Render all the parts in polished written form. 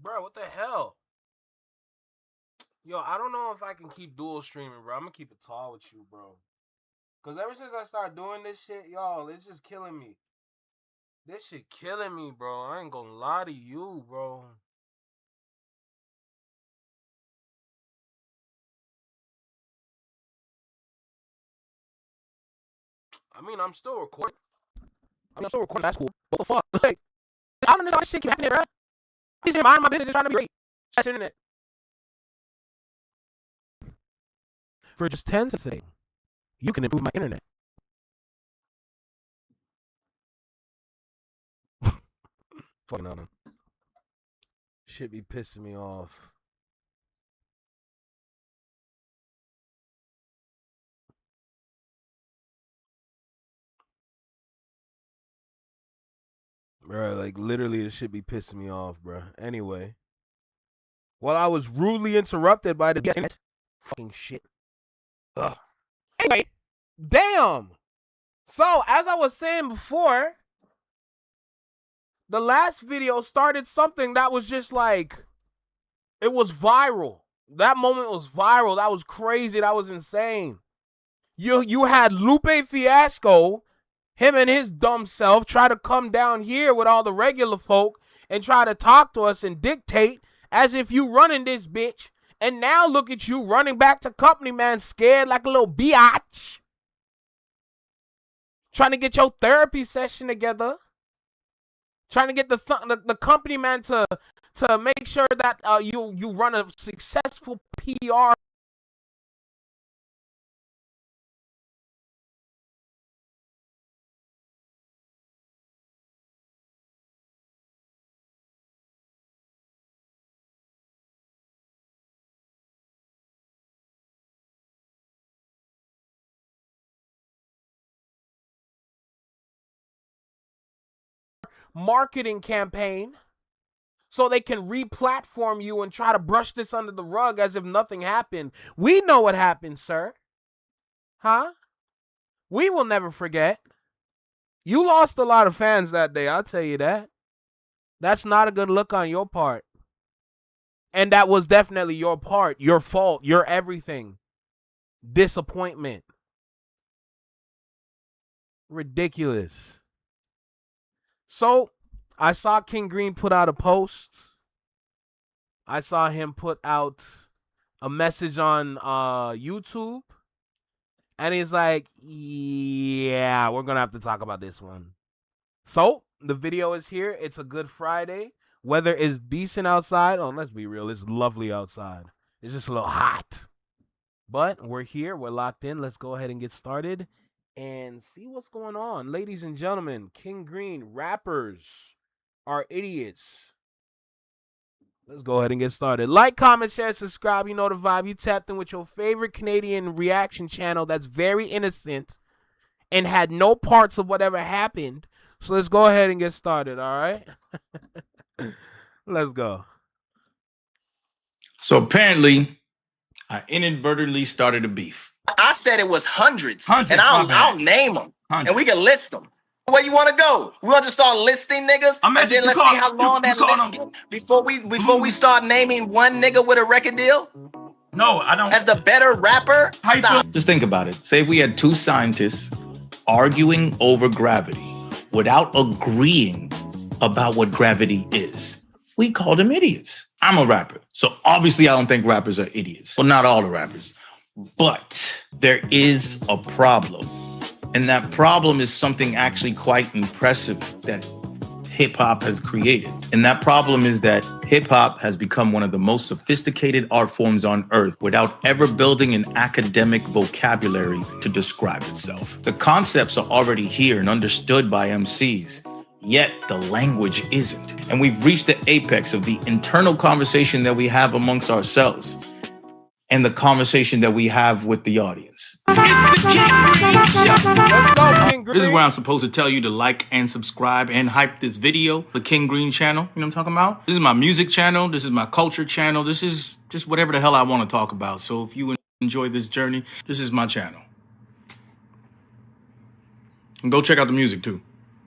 Bro, what the hell? Yo, I don't know if I can keep dual streaming, bro. I'm gonna keep it tall with you, bro. Cause ever since I started doing this shit, y'all, it's just killing me. This shit killing me, bro. I ain't gonna lie to you, bro. I mean, I'm still recording. That's cool. What the fuck? Like, I don't know how this shit keep happening, bro. I'm just minding my business, trying to be great. That's internet. For just 10 cents a day, you can improve my internet. Fucking hell, man. Shit be pissing me off. Bro, like literally this shit be pissing me off, bro. Anyway. Well, I was rudely interrupted by the fucking shit. Ugh. Anyway, damn. So, as I was saying before, the last video started something that was just like, it was viral. That moment was viral. That was crazy. That was insane. You had Lupe Fiasco, him and his dumb self, try to come down here with all the regular folk and try to talk to us and dictate as if you running this bitch. And now look at you running back to company, man, scared like a little biatch. Trying to get your therapy session together. Trying to get the company, man, to make sure that you run a successful PR. Marketing campaign so they can re-platform you and try to brush this under the rug as if nothing happened. We know what happened, sir. Huh? We will never forget. You lost a lot of fans that day, I'll tell you that. That's not a good look on your part. And that was definitely your part, your fault, your everything. Disappointment. Ridiculous. So, I saw King Green put out a post. I saw him put out a message on YouTube. And he's like, yeah, we're going to have to talk about this one. So, the video is here. It's a good Friday. Weather is decent outside. Oh, let's be real. It's lovely outside. It's just a little hot. But we're here. We're locked in. Let's go ahead and get started and see what's going on. Ladies and gentlemen, King Green, rappers are idiots. Let's go ahead and get started. Like, comment, share, subscribe. You know the vibe. You tapped in with your favorite Canadian reaction channel that's very innocent and had no parts of whatever happened. So let's go ahead and get started, all right? Let's go. So apparently, I inadvertently started a beef. I said it was hundreds and I'll name them, and we can list them. Where you want to go? We want to start listing niggas, and then let's see how long that list before we start naming one nigga with a record deal. No, I don't. As the better rapper. Just think about it. Say if we had two scientists arguing over gravity without agreeing about what gravity is, we call them idiots. I'm a rapper, so obviously I don't think rappers are idiots. Well, not all the rappers. But there is a problem. And that problem is something actually quite impressive that hip hop has created. And that problem is that hip hop has become one of the most sophisticated art forms on earth without ever building an academic vocabulary to describe itself. The concepts are already here and understood by MCs, yet the language isn't. And we've reached the apex of the internal conversation that we have amongst ourselves and the conversation that we have with the audience. It's the King Green Show. Let's go, King Green. This is where I'm supposed to tell you to like and subscribe and hype this video, the King Green channel. You know what I'm talking about? This is my music channel. This is my culture channel. This is just whatever the hell I want to talk about. So if you enjoy this journey, this is my channel. And go check out the music too.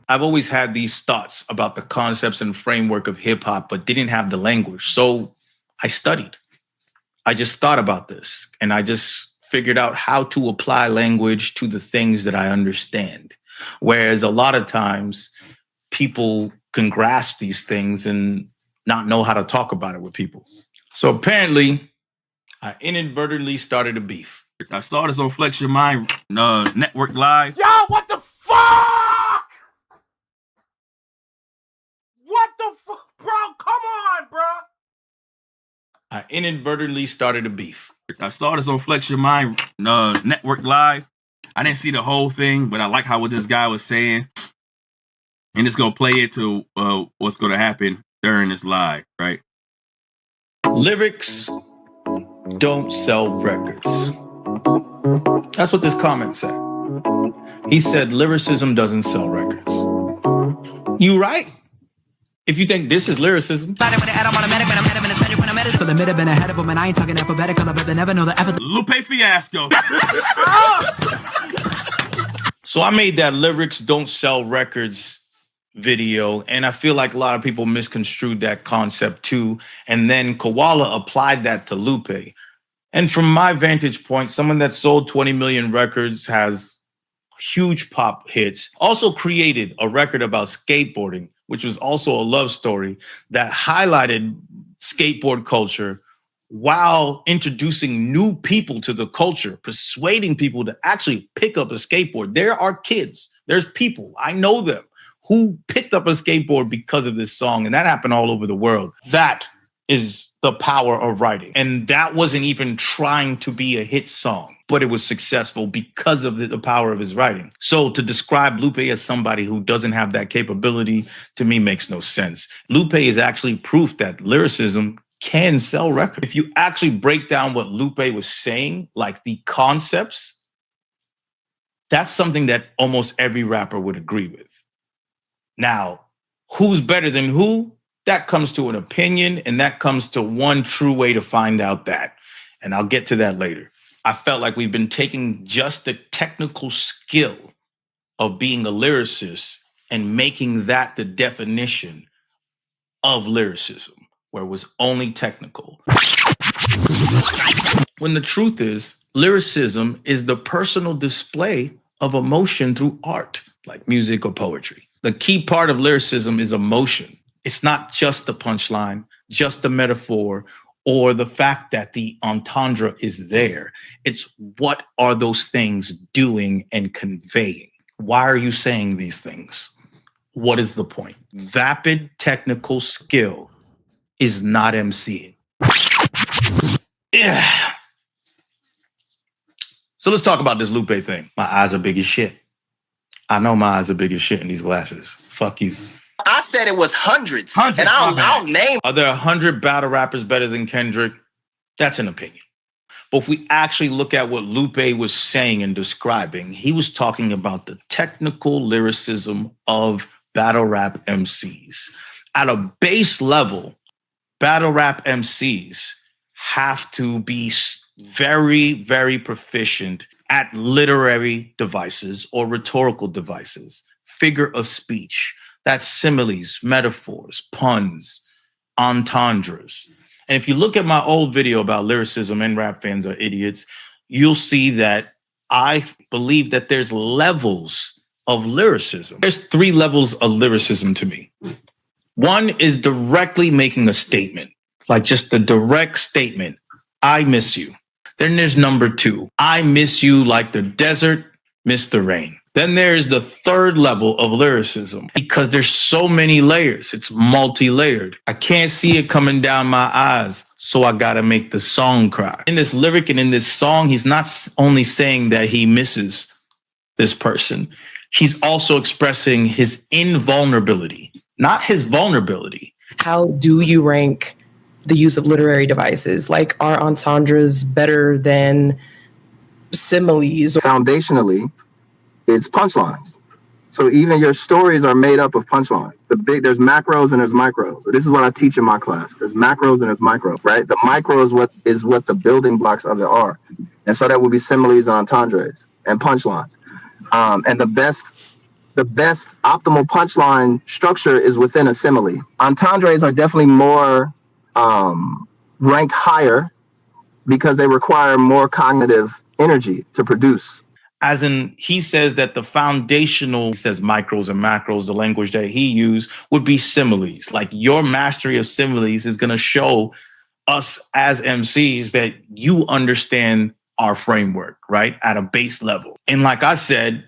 I've always had these thoughts about the concepts and framework of hip hop, but didn't have the language. So I studied. I just thought about this and I just figured out how to apply language to the things that I understand. Whereas a lot of times people can grasp these things and not know how to talk about it with people. So apparently I inadvertently started a beef. I saw this on Flex Your Mind Network Live. Yo, what the fuck? What the fuck? Bro, come on, bro. I inadvertently started a beef. I saw this on Flex Your Mind Network Live. I didn't see the whole thing, but I like how what this guy was saying. And it's going to play it to what's going to happen during this live, right? Lyrics don't sell records. That's what this comment said. He said lyricism doesn't sell records. You right? If you think this is lyricism. So they might have been ahead of him, and I ain't talking alphabetical, but they never know the effort. Lupe Fiasco. So I made that lyrics don't sell records video, and I feel like a lot of people misconstrued that concept too. And then Koala applied that to Lupe. And from my vantage point, someone that sold 20 million records, has huge pop hits, also created a record about skateboarding, which was also a love story that highlighted skateboard culture while introducing new people to the culture, persuading people to actually pick up a skateboard. There are kids, there's people, I know them, who picked up a skateboard because of this song, and that happened all over the world. That is the power of writing. And that wasn't even trying to be a hit song, but it was successful because of the power of his writing. So to describe Lupe as somebody who doesn't have that capability, to me, makes no sense. Lupe is actually proof that lyricism can sell records. If you actually break down what Lupe was saying, like the concepts, that's something that almost every rapper would agree with. Now, who's better than who? That comes to an opinion, and that comes to one true way to find out that. And I'll get to that later. I felt like we've been taking just the technical skill of being a lyricist and making that the definition of lyricism, where it was only technical. When the truth is, lyricism is the personal display of emotion through art, like music or poetry. The key part of lyricism is emotion. It's not just the punchline, just the metaphor, or the fact that the entendre is there. It's what are those things doing and conveying? Why are you saying these things? What is the point? Vapid technical skill is not MCing. Yeah. So let's talk about this Lupe thing. My eyes are big as shit. I know my eyes are big as shit in these glasses. Fuck you. I said it was hundreds and I'll name. Are there 100 battle rappers better than Kendrick? That's an opinion. But if we actually look at what Lupe was saying and describing, he was talking about the technical lyricism of battle rap MCs. At a base level, battle rap MCs have to be very, very proficient at literary devices or rhetorical devices, figure of speech. That's similes, metaphors, puns, entendres. And if you look at my old video about lyricism and rap fans are idiots, you'll see that I believe that there's levels of lyricism. There's 3 levels of lyricism to me. One is directly making a statement, like just the direct statement, I miss you. Then there's number 2, I miss you like the desert miss the rain. Then there's the 3rd level of lyricism, because there's so many layers. It's multi-layered. I can't see it coming down my eyes, so I gotta make the song cry. In this lyric and in this song, he's not only saying that he misses this person, he's also expressing his invulnerability, not his vulnerability. How do you rank the use of literary devices? Like, are entendres better than similes. Foundationally, it's punchlines. So even your stories are made up of punchlines. There's macros and there's micros. So this is what I teach in my class. There's macros and there's micros, right? The micro is what the building blocks of it are. And so that would be similes and entendres and punchlines. And the best optimal punchline structure is within a simile. Entendres are definitely more ranked higher because they require more cognitive energy to produce. As in, he says that the foundational, he says micros and macros, the language that he used would be similes. Like your mastery of similes is going to show us as MCs that you understand our framework, right? At a base level. And like I said,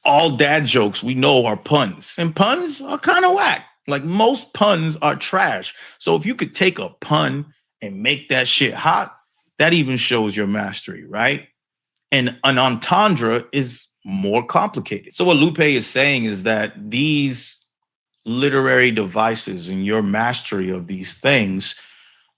all dad jokes we know are puns, and puns are kind of whack. Like most puns are trash. So if you could take a pun and make that shit hot, that even shows your mastery, right? And an entendre is more complicated. So what Lupe is saying is that these literary devices and your mastery of these things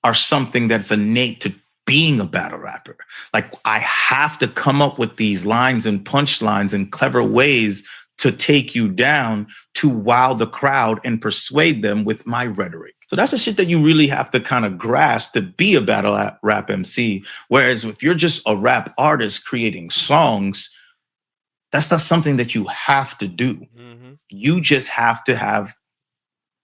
are something that's innate to being a battle rapper. Like I have to come up with these lines and punchlines and clever ways to take you down to wow the crowd and persuade them with my rhetoric. So that's the shit that you really have to kind of grasp to be a battle rap MC. Whereas if you're just a rap artist creating songs, that's not something that you have to do. Mm-hmm. You just have to have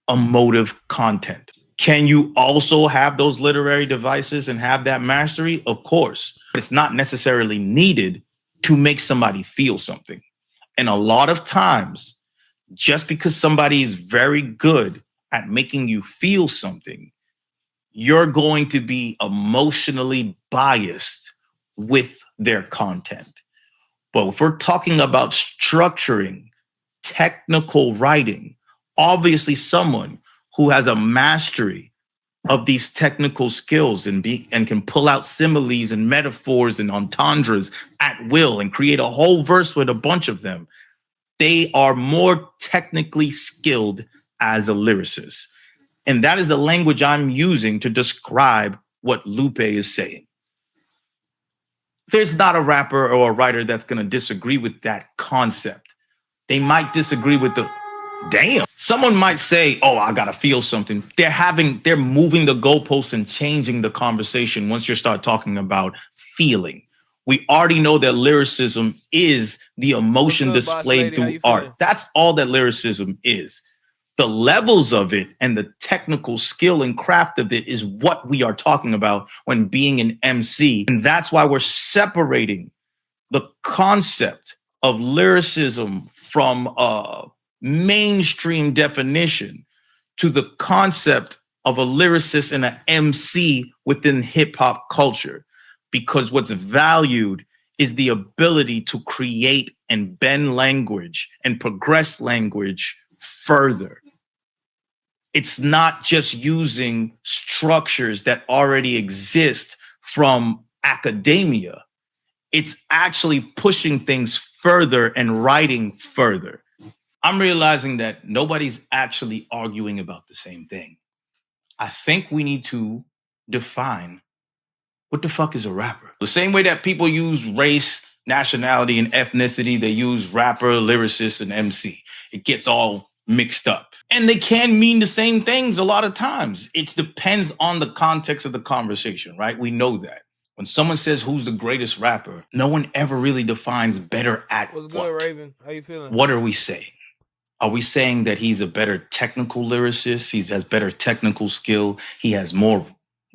emotive content. Can you also have those literary devices and have that mastery? Of course, but it's not necessarily needed to make somebody feel something. And a lot of times, just because somebody is very good at making you feel something, you're going to be emotionally biased with their content. But if we're talking about structuring, technical writing, obviously someone who has a mastery of these technical skills and can pull out similes and metaphors and entendres at will and create a whole verse with a bunch of them, they are more technically skilled as a lyricist. And that is the language I'm using to describe what Lupe is saying. There's not a rapper or a writer that's going to disagree with that concept. They might disagree with the damn. Someone might say, oh, I got to feel something. They're moving the goalposts and changing the conversation once you start talking about feeling. We already know that lyricism is the emotion displayed through art. That's all that lyricism is. The levels of it and the technical skill and craft of it is what we are talking about when being an MC. And that's why we're separating the concept of lyricism from a mainstream definition to the concept of a lyricist and an MC within hip hop culture. Because what's valued is the ability to create and bend language and progress language further. It's not just using structures that already exist from academia. It's actually pushing things further and writing further. I'm realizing that nobody's actually arguing about the same thing. I think we need to define what the fuck is a rapper? The same way that people use race, nationality, and ethnicity, they use rapper, lyricist, and MC. It gets all mixed up. And they can mean the same things a lot of times. It depends on the context of the conversation, right? We know that. When someone says who's the greatest rapper, no one ever really defines better at What's good, Raven? How you feeling? What are we saying? Are we saying that he's a better technical lyricist? He has better technical skill. He has more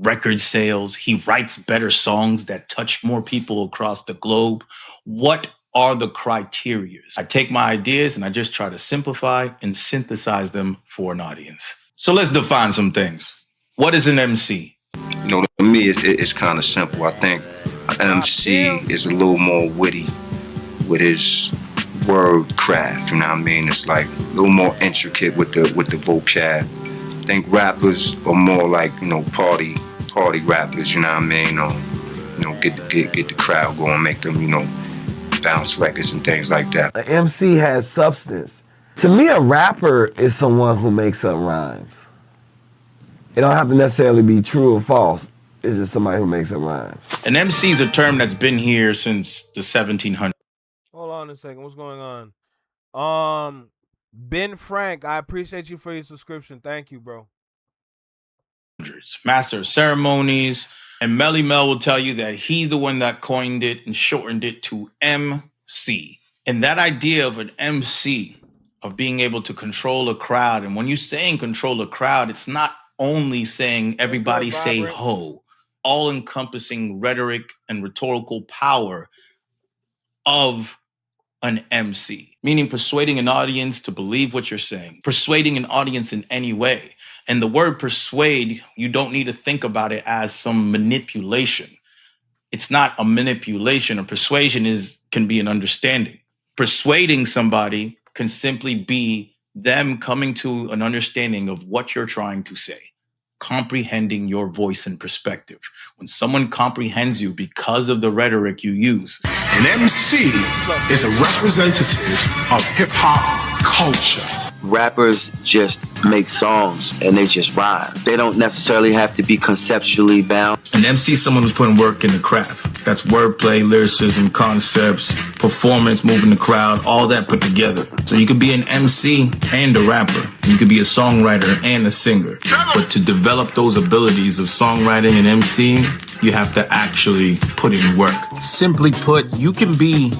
record sales. He writes better songs that touch more people across the globe. What are the criteria? I take my ideas and I just try to simplify and synthesize them for an audience. So let's define some things. What is an MC? You know, to me, it's kind of simple. I think an MC is a little more witty with his word craft. You know what I mean? It's like a little more intricate with the vocab. I think rappers are more like, you know, party rappers. You know what I mean? You know, get the crowd going, make them, you know, bounce records and things like that. An MC has substance. To me, a rapper is someone who makes up rhymes. It don't have to necessarily be true or false. is just somebody who makes up rhymes. An MC is a term that's been here since the 1700s. Hold on a second. What's going on? Ben Frank, I appreciate you for your subscription. Thank you, bro. Master of ceremonies. And Melly Mel will tell you that he's the one that coined it and shortened it to MC. And that idea of an MC, of being able to control a crowd. And when you're saying control a crowd, it's not only saying everybody say ho, all encompassing rhetoric and rhetorical power of an MC, meaning persuading an audience to believe what you're saying, persuading an audience in any way. And the word persuade, you don't need to think about it as some manipulation. It's not a manipulation. A persuasion can be an understanding. Persuading somebody can simply be them coming to an understanding of what you're trying to say, comprehending your voice and perspective. When someone comprehends you because of the rhetoric you use. An MC is a representative of hip-hop culture. Rappers just make songs and they just rhyme. They don't necessarily have to be conceptually bound. An MC is someone who's putting work in the craft. That's wordplay, lyricism, concepts, performance, moving the crowd, all that put together. So you could be an MC and a rapper. You could be a songwriter and a singer. But to develop those abilities of songwriting and MCing, you have to actually put in work. Simply put, you can be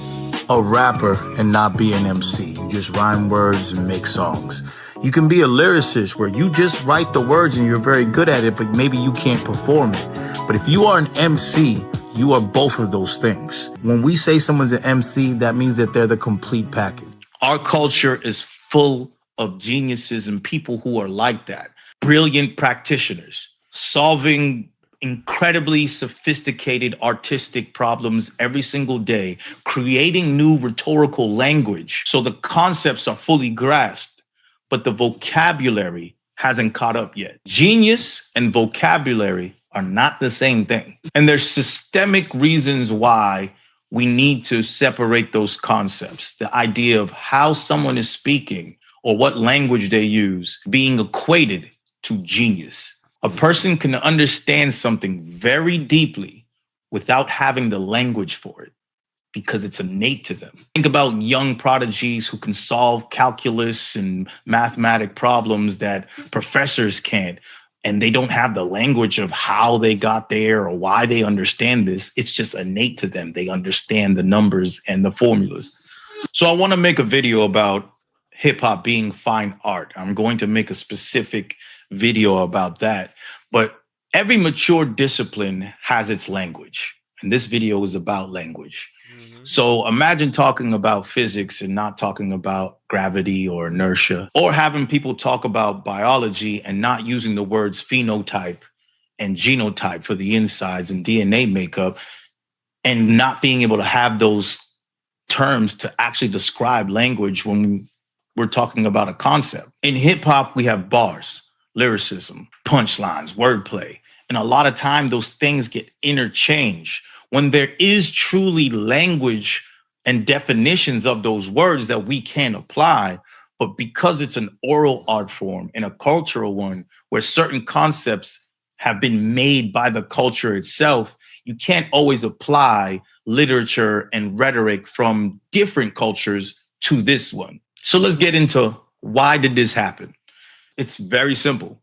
a rapper and not be an MC. You just rhyme words and make songs. You can be a lyricist where you just write the words and you're very good at it, but maybe you can't perform it. But if you are an MC, you are both of those things. When we say someone's an MC, that means that they're the complete package. Our culture is full of geniuses and people who are like that. Brilliant practitioners solving incredibly sophisticated artistic problems every single day, creating new rhetorical language so the concepts are fully grasped, but the vocabulary hasn't caught up yet. Genius and vocabulary are not the same thing. And there's systemic reasons why we need to separate those concepts. The idea of how someone is speaking or what language they use being equated to genius. A person can understand something very deeply without having the language for it because it's innate to them. Think about young prodigies who can solve calculus and mathematic problems that professors can't, and they don't have the language of how they got there or why they understand this. It's just innate to them. They understand the numbers and the formulas. So I want to make a video about hip hop being fine art. I'm going to make a specific video about that. But every mature discipline has its language. And this video is about language. So imagine talking about physics and not talking about gravity or inertia, or having people talk about biology and not using the words phenotype and genotype for the insides and DNA makeup, and not being able to have those terms to actually describe language when we're talking about a concept. In hip hop, we have bars, lyricism, punchlines, wordplay. And a lot of time those things get interchanged when there is truly language and definitions of those words that we can apply. But because it's an oral art form and a cultural one where certain concepts have been made by the culture itself, you can't always apply literature and rhetoric from different cultures to this one. So let's get into why did this happen? It's very simple.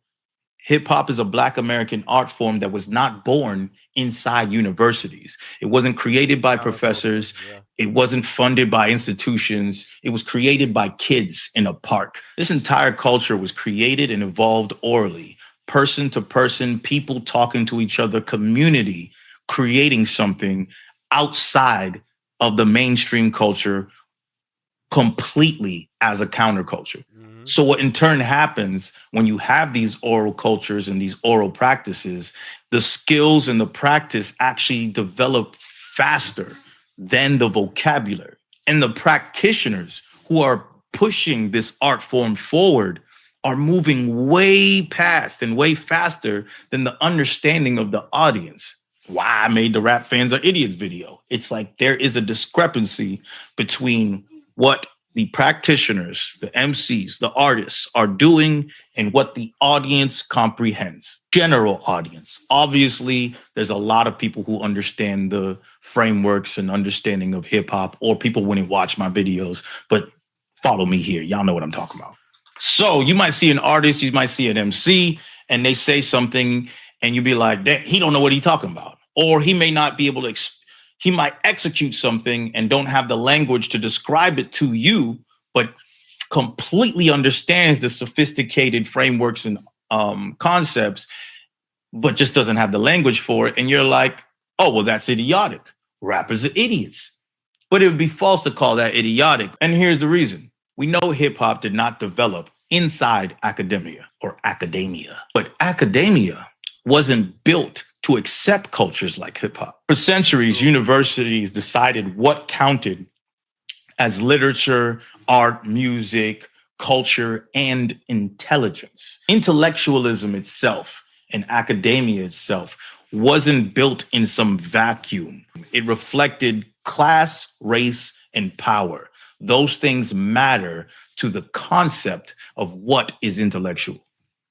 Hip hop is a Black American art form that was not born inside universities. It wasn't created by professors. It wasn't funded by institutions. It was created by kids in a park. This entire culture was created and evolved orally, person to person, people talking to each other, community, creating something outside of the mainstream culture completely as a counterculture. So what in turn happens when you have these oral cultures and these oral practices, the skills and the practice actually develop faster than the vocabulary. And the practitioners who are pushing this art form forward are moving way past and way faster than the understanding of the audience. Why I made the Rap Fans Are Idiots video. It's like there is a discrepancy between what the practitioners, the MCs, the artists are doing and what the audience comprehends. General audience. Obviously, there's a lot of people who understand the frameworks and understanding of hip hop, or people wouldn't watch my videos, but follow me here. Y'all know what I'm talking about. So you might see an artist, you might see an MC, and they say something and you be like, he don't know what he's talking about. Or he may not be able to he might execute something and don't have the language to describe it to you, but completely understands the sophisticated frameworks and concepts, but just doesn't have the language for it. And you're like, oh, well, that's idiotic. Rappers are idiots. But it would be false to call that idiotic. And here's the reason. We know hip hop did not develop inside academia, but academia wasn't built to accept cultures like hip hop. For centuries, universities decided what counted as literature, art, music, culture, and intelligence. Intellectualism itself and academia itself wasn't built in some vacuum. It reflected class, race, and power. Those things matter to the concept of what is intellectual.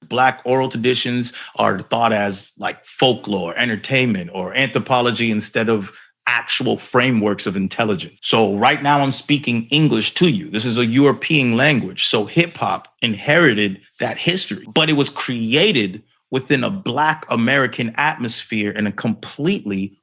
Black oral traditions are thought as like folklore, entertainment, or anthropology instead of actual frameworks of intelligence. So right now I'm speaking English to you. This is a European language. So hip hop inherited that history, but it was created within a Black American atmosphere and a completely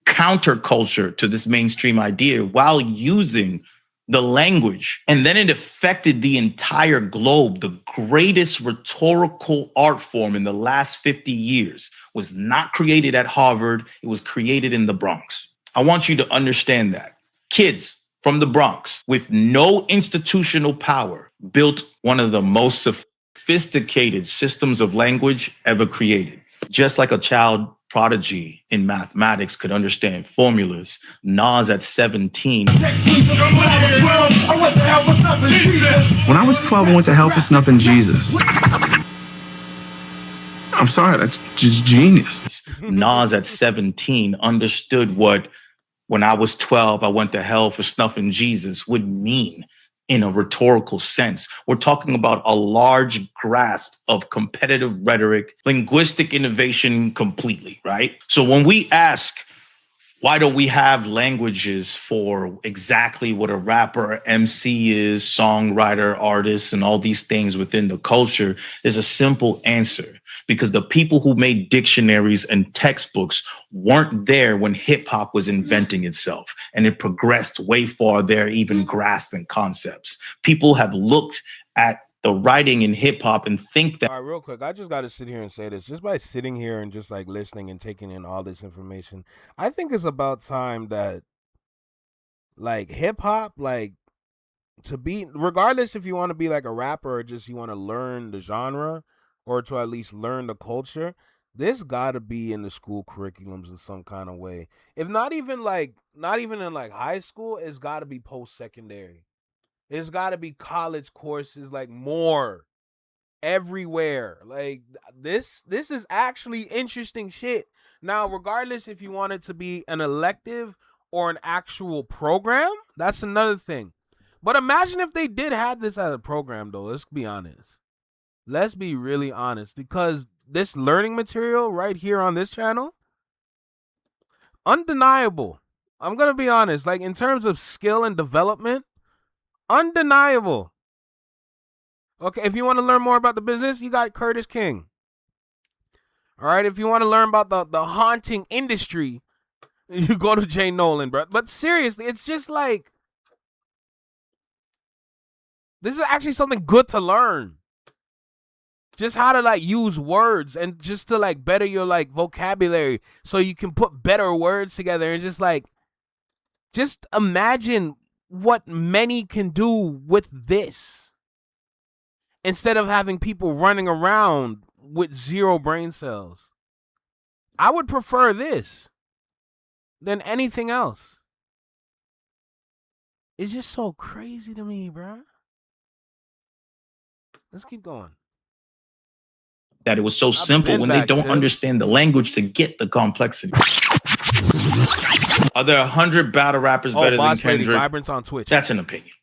counterculture to this mainstream idea while using the language. And then it affected the entire globe. The greatest rhetorical art form in the last 50 years was not created at Harvard. It was created in the Bronx. I want you to understand that. Kids from the Bronx with no institutional power built one of the most sophisticated systems of language ever created. Just like a child prodigy in mathematics could understand formulas, Nas at 17. When I was 12, I went to hell for snuffing Jesus. I'm sorry, that's just genius. Nas at 17 understood what, when I was 12, I went to hell for snuffing Jesus would mean in a rhetorical sense. We're talking about a large grasp of competitive rhetoric, linguistic innovation completely, right? So when we ask, why don't we have languages for exactly what a rapper, MC is, songwriter, artist, and all these things within the culture, there's a simple answer. Because the people who made dictionaries and textbooks weren't there when hip hop was inventing itself. And it progressed way far there, even grasping concepts. People have looked at the writing in hip hop and think that. All right, real quick, I just got to sit here and say this. Just by sitting here and just like listening and taking in all this information, I think it's about time that like hip hop, like to be, regardless if you want to be like a rapper or just you want to learn the genre, or to at least learn the culture, this gotta be in the school curriculums in some kind of way. If not even in like high school, it's gotta be post-secondary. It's gotta be college courses, like more everywhere. Like this is actually interesting shit. Now, regardless if you want it to be an elective or an actual program, that's another thing. But imagine if they did have this as a program, though. Let's be honest. Let's be really honest, because this learning material right here on this channel, undeniable. I'm going to be honest, like in terms of skill and development, undeniable. Okay, if you want to learn more about the business, you got Curtis King. All right, if you want to learn about the haunting industry, you go to Jay Nolan, bro. But seriously, it's just like, this is actually something good to learn. Just how to like use words and just to like better your like vocabulary so you can put better words together and just imagine what many can do with this instead of having people running around with zero brain cells. I would prefer this than anything else. It's just so crazy to me, bro. Let's keep going. That it was so simple when they don't understand the language to get the complexity. Are there 100 battle rappers better than Kendrick? Vibrance on Twitch. That's an opinion.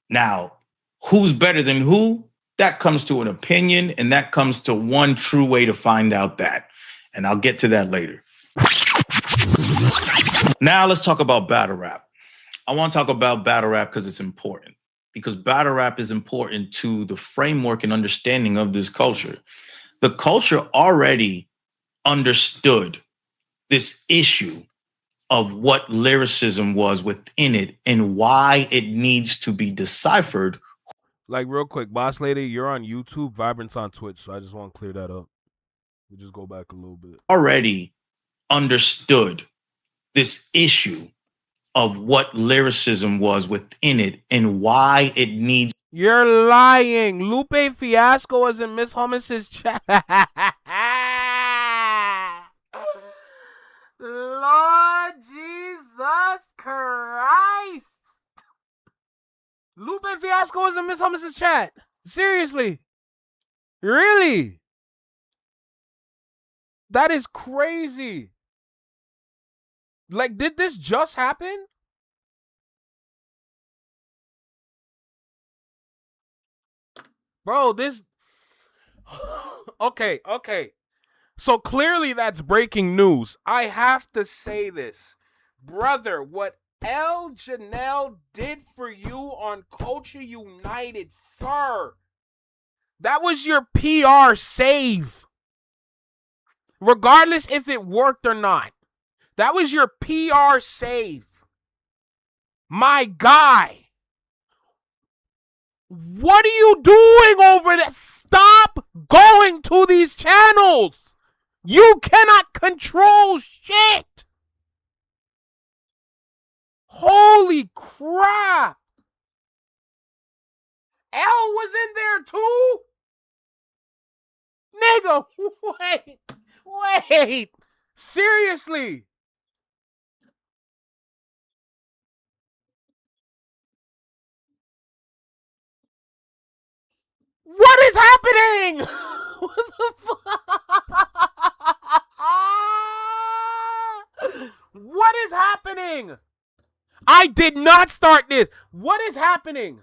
Now, who's better than who? That comes to an opinion, and that comes to one true way to find out that. And I'll get to that later. Now let's talk about battle rap. I want to talk about battle rap because it's important. Because battle rap is important to the framework and understanding of this culture. The culture already understood this issue of what lyricism was within it and why it needs to be deciphered. Like, real quick, Boss Lady, you're on YouTube, Vibrant's on Twitch, so I just want to clear that up. We just go back a little bit. Already understood this issue of what lyricism was within it and why it needs. You're lying. Lupe Fiasco was in Miss Hummus's chat. Lord Jesus Christ. Lupe Fiasco was in Miss Hummus's chat. Seriously. Really? That is crazy. Like, did this just happen? Bro, this... Okay. So clearly that's breaking news. I have to say this. Brother, what El Janelle did for you on Culture United, sir. That was your PR save. Regardless if it worked or not. That was your PR save. My guy. What are you doing over there? Stop going to these channels. You cannot control shit. Holy crap. L was in there too? Nigga, wait. Seriously. What is happening? What the fuck? What is happening? I did not start this. What is happening?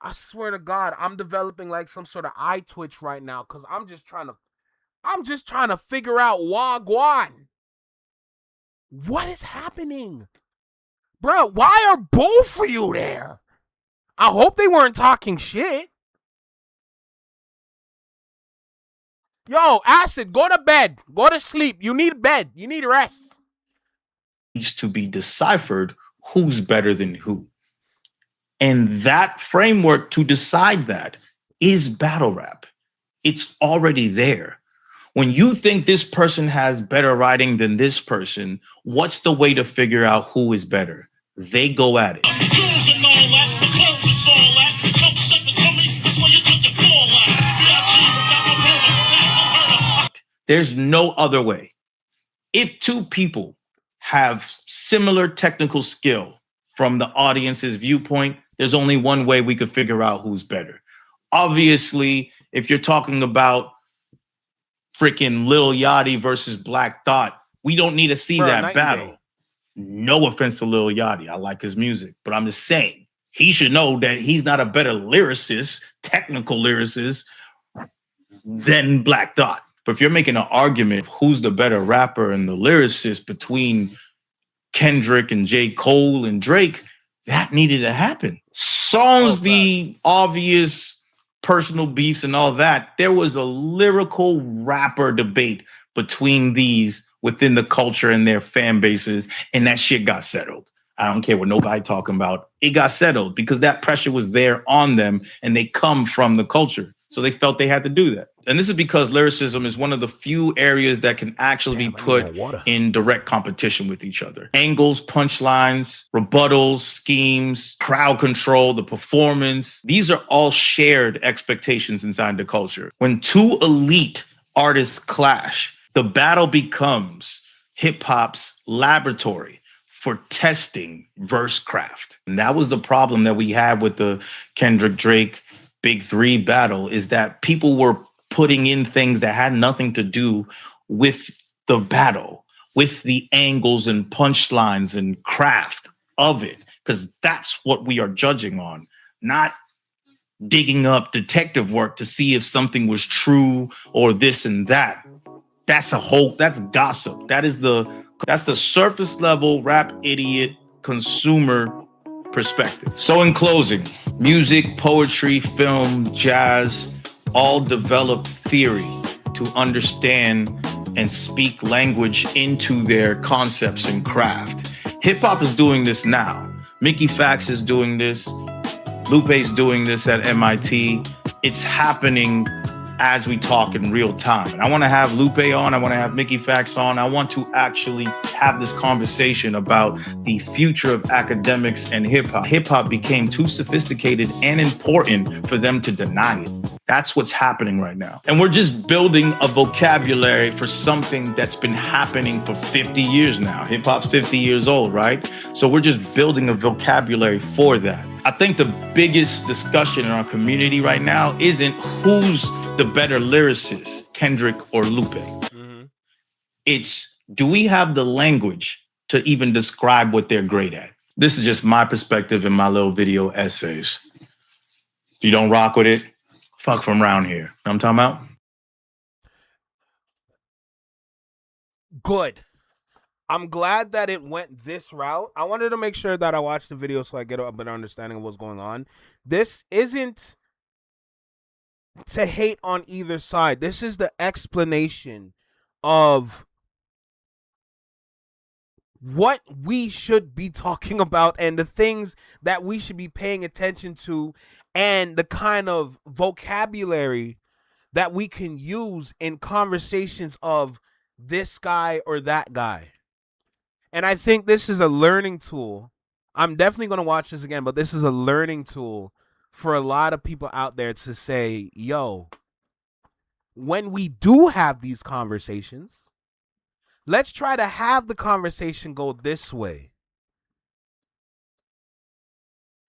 I swear to God, I'm developing like some sort of eye twitch right now because I'm just trying to figure out Wagwan. What is happening? Bro, why are both of you there? I hope they weren't talking shit. Yo, Acid, go to bed. Go to sleep. You need bed. You need rest. Needs to be deciphered who's better than who. And that framework to decide that is battle rap. It's already there. When you think this person has better writing than this person, what's the way to figure out who is better? They go at it. There's no other way. If two people have similar technical skill from the audience's viewpoint, there's only one way we could figure out who's better. Obviously, if you're talking about freaking Lil Yachty versus Black Thought, we don't need to see that battle. No offense to Lil Yachty. I like his music, but I'm just saying he should know that he's not a better lyricist, technical lyricist, than Black Thought. But if you're making an argument of who's the better rapper and the lyricist between Kendrick and J. Cole and Drake, that needed to happen. Songs, the obvious personal beefs and all that, there was a lyrical rapper debate between these within the culture and their fan bases, and that shit got settled. I don't care what nobody talking about. It got settled because that pressure was there on them, and they come from the culture. So they felt they had to do that. And this is because lyricism is one of the few areas that can actually be put in direct competition with each other. Angles, punchlines, rebuttals, schemes, crowd control, the performance. These are all shared expectations inside the culture. When two elite artists clash, the battle becomes hip hop's laboratory for testing verse craft. And that was the problem that we had with the Kendrick Drake Big Three battle, is that people were putting in things that had nothing to do with the battle. with the angles and punchlines and craft of it, because that's what we are judging on, not digging up detective work to see if something was true or this and that. That's gossip. That's the surface level rap idiot consumer perspective. So in closing, music, poetry, film, jazz, all develop theory to understand and speak language into their concepts and craft. Hip hop is doing this now. Mickey Fax is doing this. Lupe's doing this at MIT. It's happening as we talk in real time. And I want to have Lupe on. I want to have Mickey Fax on. I want to actually have this conversation about the future of academics and hip hop. Hip hop became too sophisticated and important for them to deny it. That's what's happening right now. And we're just building a vocabulary for something that's been happening for 50 years now. Hip hop's 50 years old, right? So we're just building a vocabulary for that. I think the biggest discussion in our community right now isn't who's the better lyricist, Kendrick or Lupe. Mm-hmm. It's, do we have the language to even describe what they're great at? This is just my perspective in my little video essays. If you don't rock with it, fuck from around here. Know what I'm talking about? Good. I'm glad that it went this route. I wanted to make sure that I watched the video so I get a better understanding of what's going on. This isn't to hate on either side. This is the explanation of what we should be talking about and the things that we should be paying attention to and the kind of vocabulary that we can use in conversations of this guy or that guy. And I think this is a learning tool. I'm definitely going to watch this again, but this is a learning tool for a lot of people out there to say, yo, when we do have these conversations, let's try to have the conversation go this way.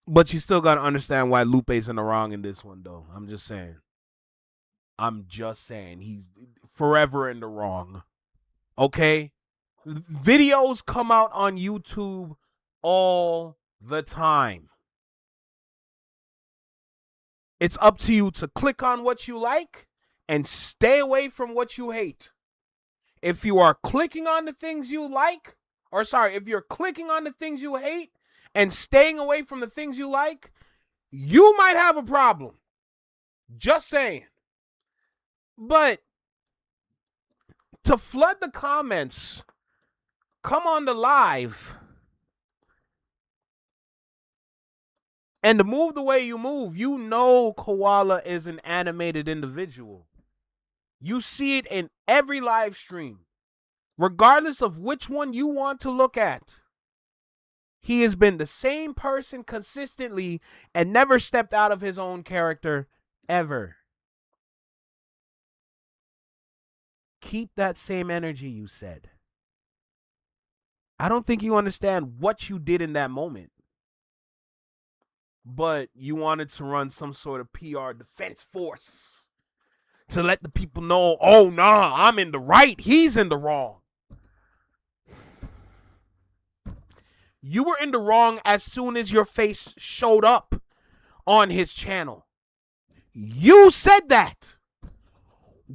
But you still got to understand why Lupe's in the wrong in this one, though. I'm just saying. He's forever in the wrong. Okay? Videos come out on YouTube all the time. It's up to you to click on what you like and stay away from what you hate. If you are clicking on the things you like, if you're clicking on the things you hate and staying away from the things you like, you might have a problem. Just saying. But to flood the comments, come on the live and to move the way you move, you know Koala is an animated individual. You see it in every live stream, regardless of which one you want to look at. He has been the same person consistently and never stepped out of his own character ever. Keep that same energy, you said. I don't think you understand what you did in that moment. But you wanted to run some sort of PR defense force to let the people know, oh, nah, I'm in the right, he's in the wrong. You were in the wrong as soon as your face showed up on his channel. You said that.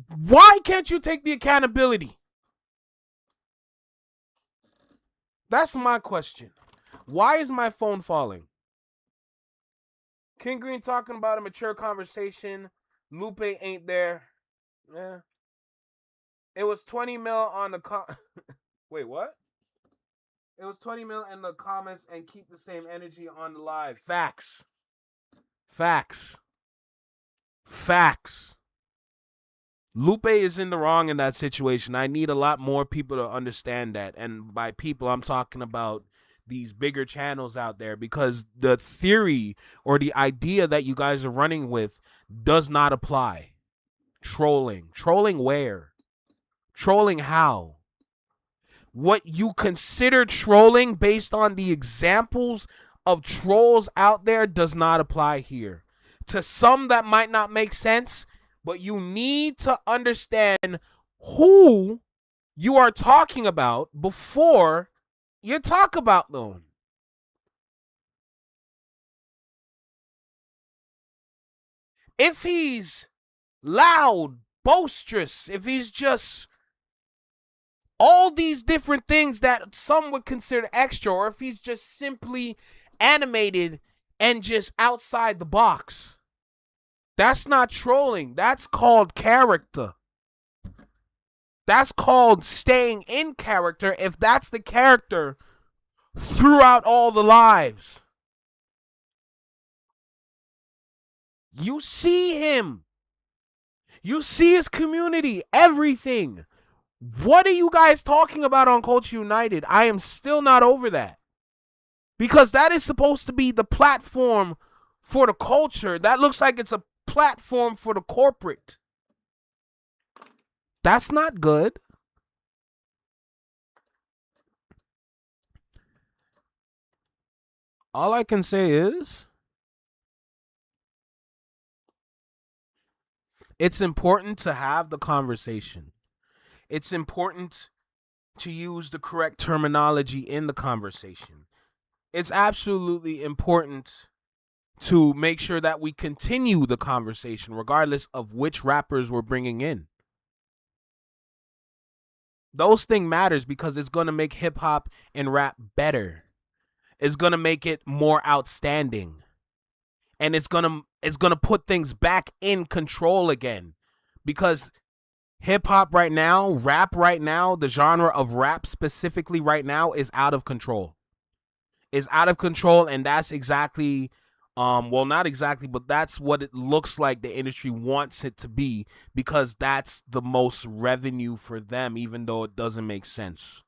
Why can't you take the accountability? That's my question. Why is my phone falling? King Green talking about a mature conversation. Lupe ain't there. Yeah. It was 20 mil on the Wait, what? It was 20 mil in the comments and keep the same energy on the live. Facts. Lupe is in the wrong in that situation. I need a lot more people to understand that. And by people, I'm talking about these bigger channels out there, because the theory or the idea that you guys are running with does not apply. Trolling where? Trolling how? What you consider trolling based on the examples of trolls out there does not apply here. To some that might not make sense, but you need to understand who you are talking about before you talk about them. If he's loud, boisterous, if he's just all these different things that some would consider extra, or if he's just simply animated and just outside the box, that's not trolling. That's called character. That's called staying in character if that's the character throughout all the lives. You see him. You see his community, everything. What are you guys talking about on Culture United? I am still not over that. Because that is supposed to be the platform for the culture. That looks like it's a platform for the corporate. That's not good. All I can say is it's important to have the conversation. It's important to use the correct terminology in the conversation. It's absolutely important to make sure that we continue the conversation regardless of which rappers we're bringing in. Those things matters because it's going to make hip hop and rap better. It's going to make it more outstanding. And it's going to put things back in control again. Because hip hop right now, rap right now, the genre of rap specifically right now is out of control. Is out of control, and that's exactly well, not exactly, but that's what it looks like the industry wants it to be, because that's the most revenue for them, even though it doesn't make sense.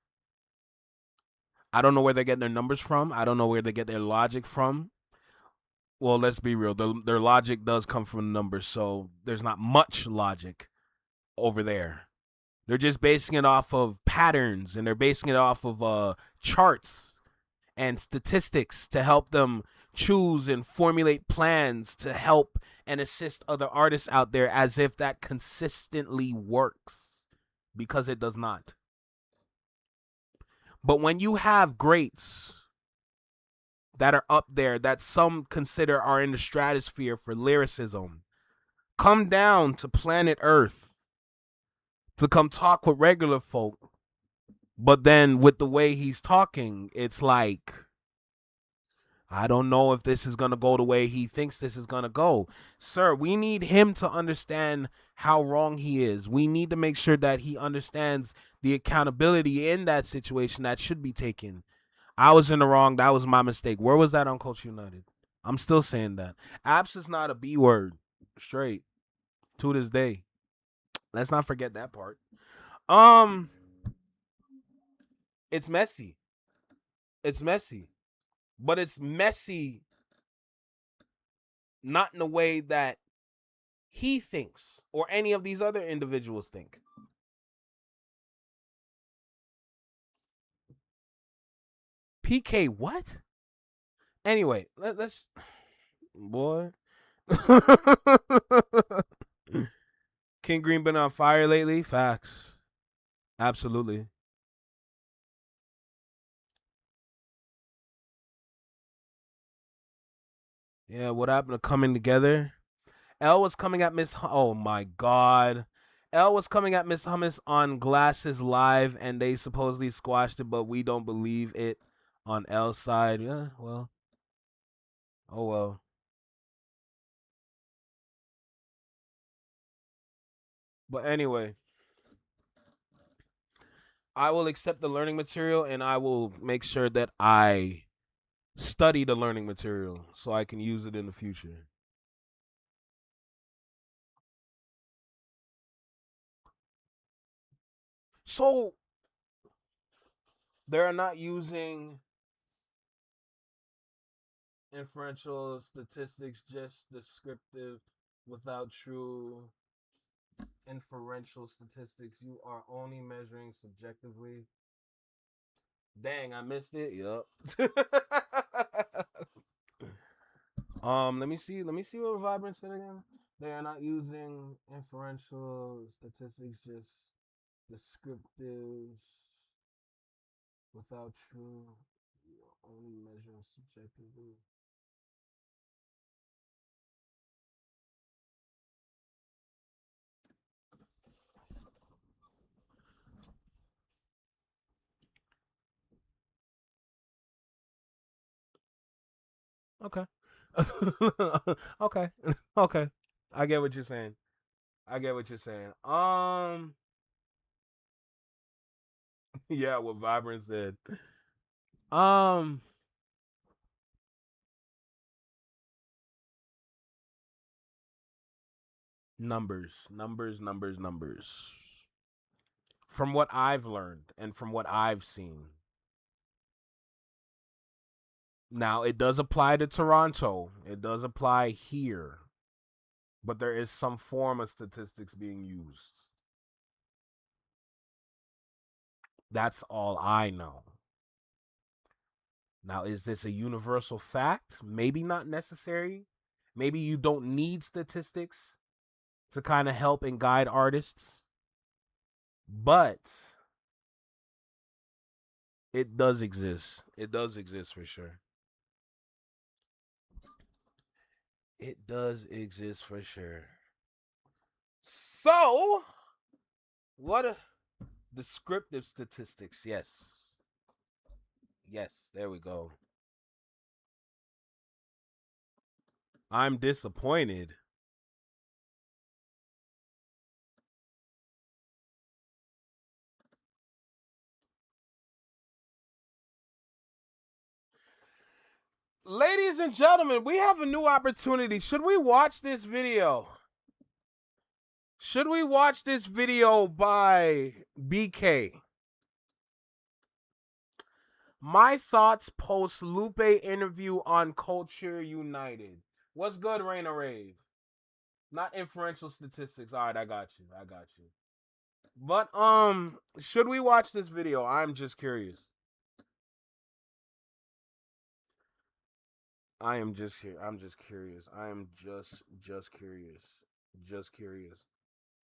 I don't know where they get their numbers from. I don't know where they get their logic from. Well, let's be real. Their logic does come from numbers, so there's not much logic over there. They're just basing it off of patterns, and they're basing it off of charts and statistics to help them choose and formulate plans to help and assist other artists out there, as if that consistently works, because it does not. But when you have greats that are up there that some consider are in the stratosphere for lyricism come down to planet Earth to come talk with regular folk, but then with the way he's talking, it's like, I don't know if this is going to go the way he thinks this is going to go. Sir, we need him to understand how wrong he is. We need to make sure that he understands the accountability in that situation that should be taken. I was in the wrong. That was my mistake. Where was that on Culture United? I'm still saying that. Apps is not a B word. Straight. To this day. Let's not forget that part. It's messy. It's messy. But it's messy not in the way that he thinks or any of these other individuals think. PK what? Anyway, let's boy. King Green been on fire lately? Facts. Absolutely. Yeah, what happened to coming together? L was coming at Miss oh my god. L was coming at Miss Hummus on Glasses Live, and they supposedly squashed it, but we don't believe it on L's side. Yeah, well. Oh well. But anyway, I will accept the learning material, and I will make sure that I study the learning material so I can use it in the future. So they're not using inferential statistics, just descriptive without true inferential statistics. You are only measuring subjectively. Dang, I missed it. Yup. Let me see what Vibrant said again. They are not using inferential statistics, just Descriptives without true, only measure subjectively. Okay. Okay. Okay. I get what you're saying. Yeah, what Vibrant said. Numbers. From what I've learned and from what I've seen. Now, it does apply to Toronto. It does apply here. But there is some form of statistics being used. That's all I know. Now, is this a universal fact? Maybe not necessary. Maybe you don't need statistics to kind of help and guide artists. But it does exist. It does exist for sure. It does exist for sure. So, what a descriptive statistics. Yes. Yes, there we go. I'm disappointed. Ladies and gentlemen, we have a new opportunity. Should we watch this video? Should we watch this video by BK? My thoughts post Lupe interview on Culture United. What's good, Raina Rave? Not inferential statistics. All right, I got you. But should we watch this video? I'm just curious. I'm just curious.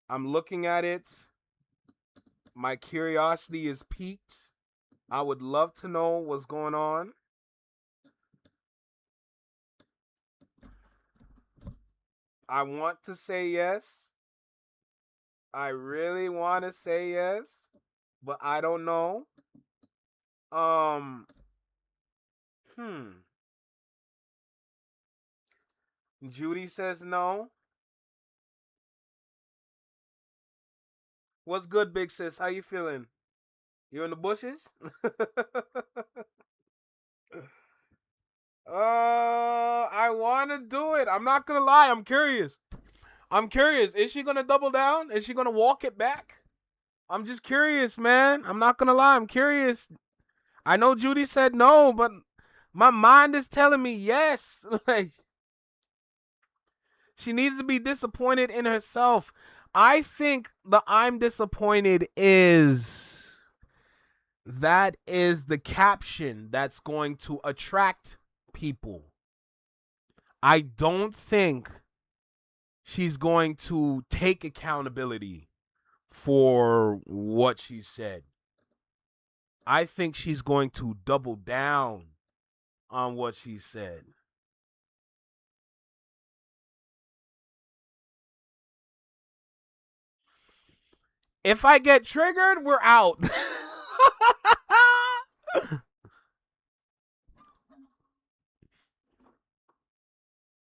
I'm looking at it. My curiosity is piqued. I would love to know what's going on. I want to say yes. I really want to say yes, but I don't know. Judy says no. What's good, big sis? How you feeling? You in the bushes? I want to do it. I'm not going to lie. I'm curious. Is she going to double down? Is she going to walk it back? I'm just curious, man. I'm not going to lie. I'm curious. I know Judy said no, but my mind is telling me yes. Like, she needs to be disappointed in herself. I think the I'm disappointed is the caption that's going to attract people. I don't think she's going to take accountability for what she said. I think she's going to double down on what she said. If I get triggered, we're out.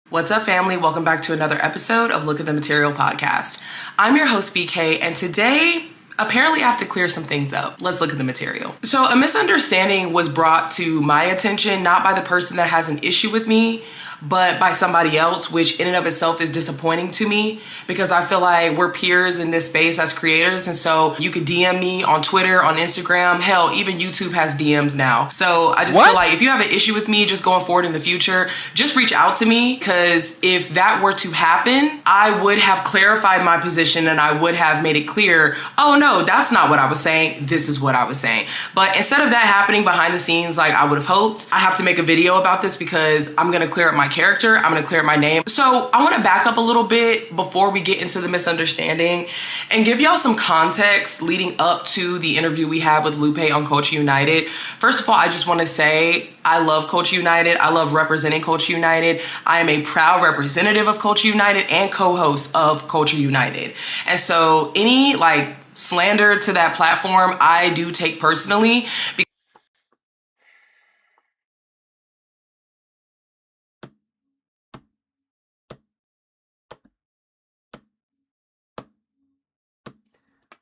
What's up, family? Welcome back to another episode of Look at the Material podcast. I'm your host, BK, and today, apparently I have to clear some things up. Let's look at the material. So a misunderstanding was brought to my attention, not by the person that has an issue with me, but by somebody else, which in and of itself is disappointing to me because I feel like we're peers in this space as creators. And so you could DM me on Twitter, on Instagram, hell, even YouTube has DMs now. So I just feel like if you have an issue with me just going forward in the future, just reach out to me, because if that were to happen, I would have clarified my position and I would have made it clear, oh no, that's not what I was saying. This is what I was saying. But instead of that happening behind the scenes like I would have hoped, I have to make a video about this because I'm going to clear up my character. I'm going to clear my name. So I want to back up a little bit before we get into the misunderstanding and give y'all some context leading up to the interview we had with Lupe on Culture United. First of all, I just want to say I love Culture United. I love representing Culture United. I am a proud representative of Culture United and co-host of Culture United. And so any like slander to that platform, I do take personally.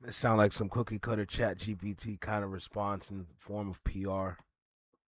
It sounds like some cookie cutter chat GPT kind of response in the form of PR.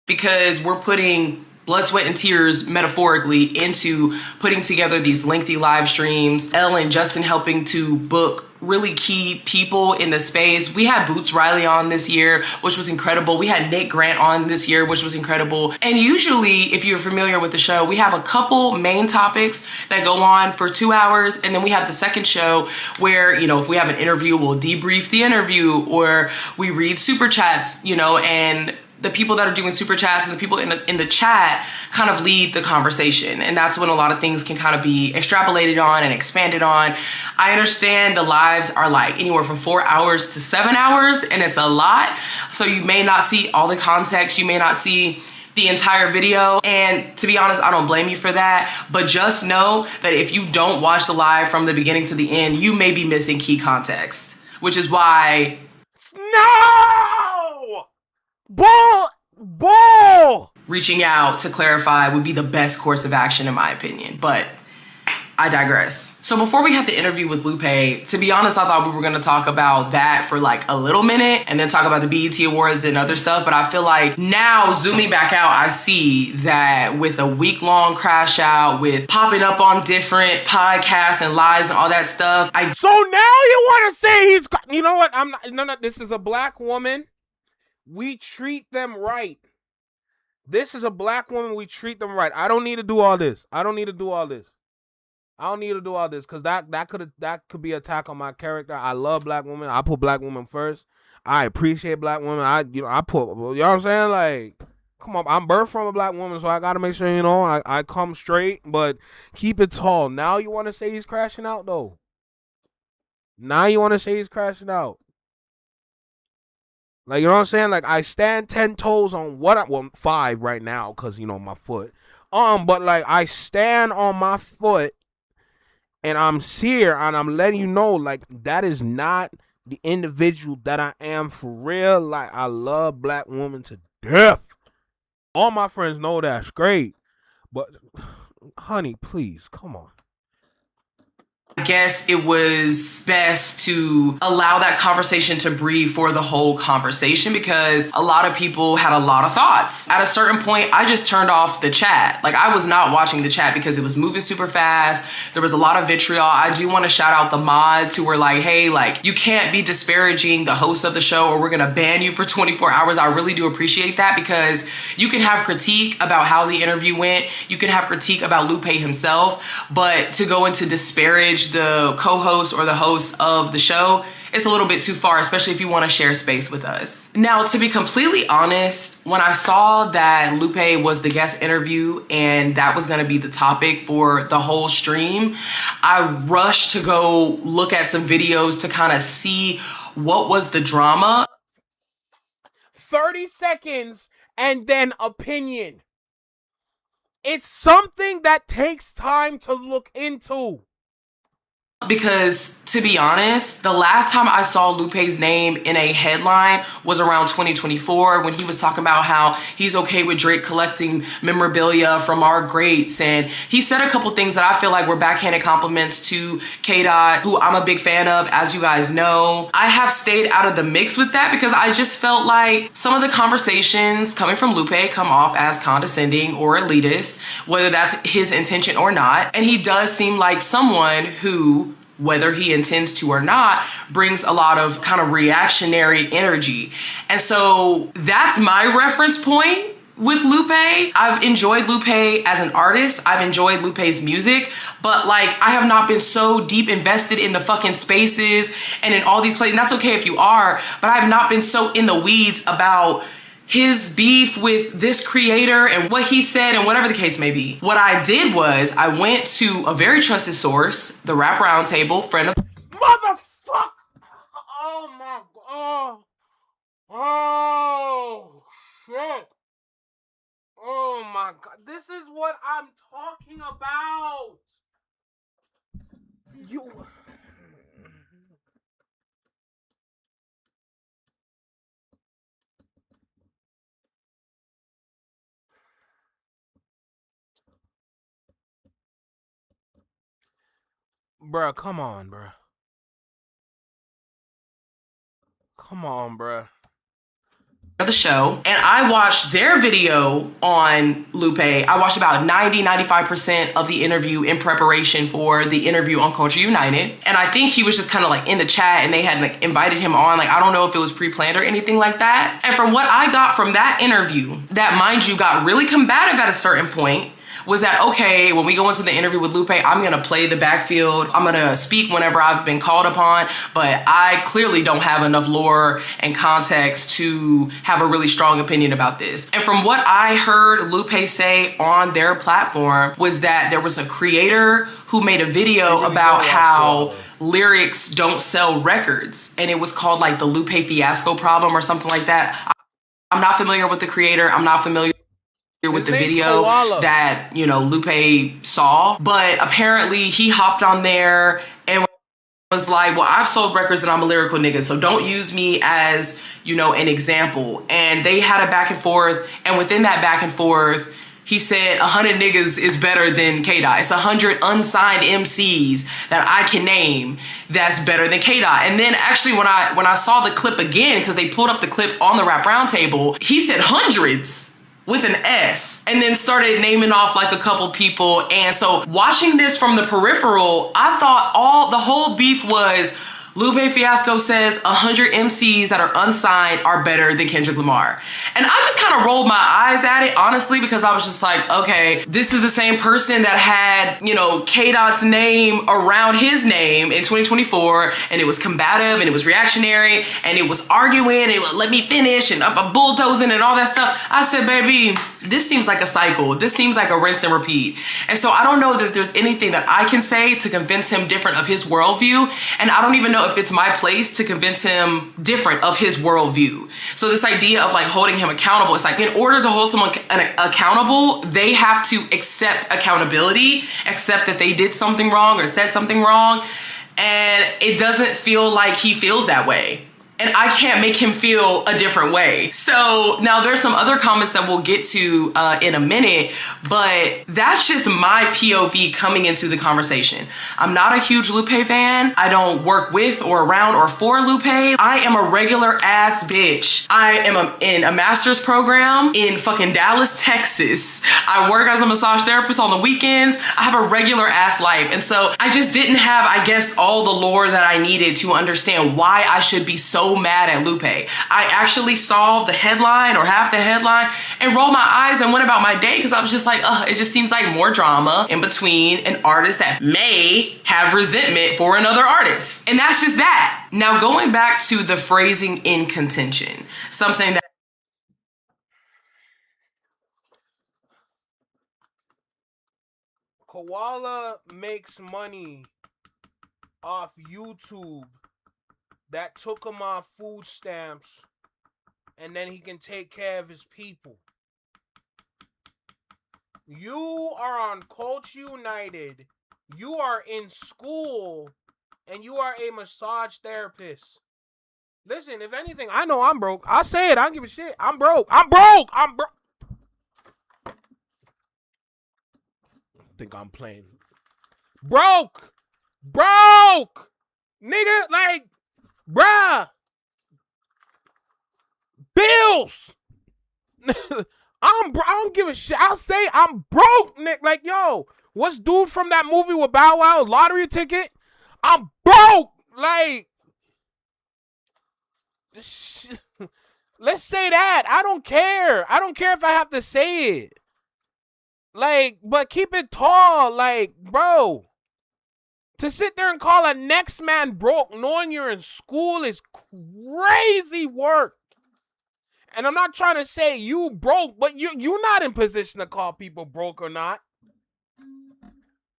Because we're putting blood, sweat, and tears metaphorically into putting together these lengthy live streams. Elle and Justin helping to book really key people in the space. We had Boots Riley on this year, which was incredible. We had Nick Grant on this year, which was incredible. And usually, if you're familiar with the show, we have a couple main topics that go on for 2 hours. And then we have the second show where, you know, if we have an interview, we'll debrief the interview, or we read super chats, you know, and the people that are doing super chats and the people in the chat kind of lead the conversation. And that's when a lot of things can kind of be extrapolated on and expanded on. I understand the lives are like anywhere from 4 hours to 7 hours, and it's a lot. So you may not see all the context. You may not see the entire video. And to be honest, I don't blame you for that. But just know that if you don't watch the live from the beginning to the end, you may be missing key context, which is why... No! Bull! Reaching out to clarify would be the best course of action in my opinion, but I digress. So before we had the interview with Lupe, to be honest, I thought we were gonna talk about that for like a little minute and then talk about the BET Awards and other stuff, but I feel like now zooming back out, I see that with a week-long crash out, with popping up on different podcasts and lives and all that stuff. So now you wanna say he's, you know what, no, this is a black woman. We treat them right. This is a black woman. We treat them right. I don't need to do all this. I don't need to do all this because that could be attack on my character. I love black women. I put black women first. I appreciate black women. I put, you know what I'm saying? Like, come on. I'm birthed from a black woman, so I gotta make sure, you know, I come straight, but keep it tall. Now you want to say he's crashing out though. Like, you know what I'm saying? Like, I stand 10 toes on well, 5 right now because, you know, my foot. But, like, I stand on my foot and I'm here and I'm letting you know, like, that is not the individual that I am for real. Like, I love black women to death. All my friends know that's great. But, honey, please, come on. I guess it was best to allow that conversation to breathe for the whole conversation because a lot of people had a lot of thoughts. At a certain point, I just turned off the chat. Like, I was not watching the chat because it was moving super fast. There was a lot of vitriol. I do want to shout out the mods who were like, hey, like, you can't be disparaging the host of the show or we're going to ban you for 24 hours. I really do appreciate that because you can have critique about how the interview went. You can have critique about Lupe himself, but to go into disparage the co-host or the host of the show, it's a little bit too far, especially if you want to share space with us. Now, to be completely honest, when I saw that Lupe was the guest interview and that was going to be the topic for the whole stream, I rushed to go look at some videos to kind of see what was the drama. 30 seconds and then opinion. It's something that takes time to look into. Because to be honest, the last time I saw Lupe's name in a headline was around 2024 when he was talking about how he's okay with Drake collecting memorabilia from our greats. And he said a couple things that I feel like were backhanded compliments to K-Dot, who I'm a big fan of, as you guys know. I have stayed out of the mix with that because I just felt like some of the conversations coming from Lupe come off as condescending or elitist, whether that's his intention or not. And he does seem like someone who, whether he intends to or not, brings a lot of kind of reactionary energy. And so that's my reference point with Lupe. I've enjoyed Lupe as an artist. I've enjoyed Lupe's music, but like, I have not been so deep invested in the fucking spaces and in all these places. And that's okay if you are, but I have not been so in the weeds about his beef with this creator and what he said and whatever the case may be. What I did was I went to a very trusted source, the Rap Roundtable, friend of motherfucker. Oh my god. Oh shit. Oh my god. This is what I'm talking about. You Bruh, come on, bruh. Come on, bruh. The show, and I watched their video on Lupe. I watched about 95% of the interview in preparation for the interview on Culture United. And I think he was just kind of like in the chat and they had like invited him on. Like, I don't know if it was pre-planned or anything like that. And from what I got from that interview, that mind you got really combative at a certain point, was that, okay, when we go into the interview with Lupe, I'm gonna play the backfield. I'm gonna speak whenever I've been called upon, but I clearly don't have enough lore and context to have a really strong opinion about this. And from what I heard Lupe say on their platform was that there was a creator who made a video about how lyrics don't sell records. And it was called like the Lupe fiasco problem or something like that. I'm not familiar with the creator. I'm not familiar with the video that, you know, Lupe saw, but apparently he hopped on there and was like, well, I've sold records and I'm a lyrical nigga, so don't use me as, you know, an example. And they had a back and forth, and within that back and forth, he said 100 niggas is better than K-Dot. It's 100 unsigned MCs that I can name that's better than K-Dot. And then actually when I saw the clip again, because they pulled up the clip on the Rap Roundtable, he said hundreds with an S, and then started naming off like a couple people. And so watching this from the peripheral, I thought the whole beef was Lupe Fiasco says 100 MCs that are unsigned are better than Kendrick Lamar. And I just kind of rolled my eyes at it, honestly, because I was just like, okay, this is the same person that had, you know, K-Dot's name around his name in 2024, and it was combative, and it was reactionary, and it was arguing, and it would let me finish, and bulldozing, and all that stuff. I said, baby, this seems like a cycle. This seems like a rinse and repeat. And so I don't know that there's anything that I can say to convince him different of his worldview. And I don't even know if it's my place to convince him different of his worldview. So this idea of like holding him accountable, it's like in order to hold someone accountable, they have to accept accountability, accept that they did something wrong or said something wrong. And it doesn't feel like he feels that way. And I can't make him feel a different way. So now there's some other comments that we'll get to in a minute, but that's just my POV coming into the conversation. I'm not a huge Lupe fan. I don't work with or around or for Lupe. I am a regular ass bitch. I am in a master's program in fucking Dallas, Texas. I work as a massage therapist on the weekends. I have a regular ass life. And so I just didn't have, I guess, all the lore that I needed to understand why I should be so mad at Lupe. I actually saw the headline or half the headline and rolled my eyes and went about my day because I was just like, it just seems like more drama in between an artist that may have resentment for another artist. And that's just that. Now going back to the phrasing in contention, something that Koala makes money off YouTube that took him off food stamps, and then he can take care of his people. You are on Culture United. You are in school, and you are a massage therapist. Listen, if anything, I know I'm broke. I'll say it. I don't give a shit. I'm broke. I'm broke. I'm broke. I think I'm playing. Broke. Broke. Nigga, like, bruh. Bills. I don't give a shit. I'll say I'm broke, Nick. Like, yo, what's dude from that movie with Bow Wow, lottery ticket? I'm broke. Like, let's say that. I don't care. I don't care if I have to say it. Like, but keep it tall. Like, bro, to sit there and call a next man broke knowing you're in school is crazy work. And I'm not trying to say you broke, but you're not in position to call people broke or not.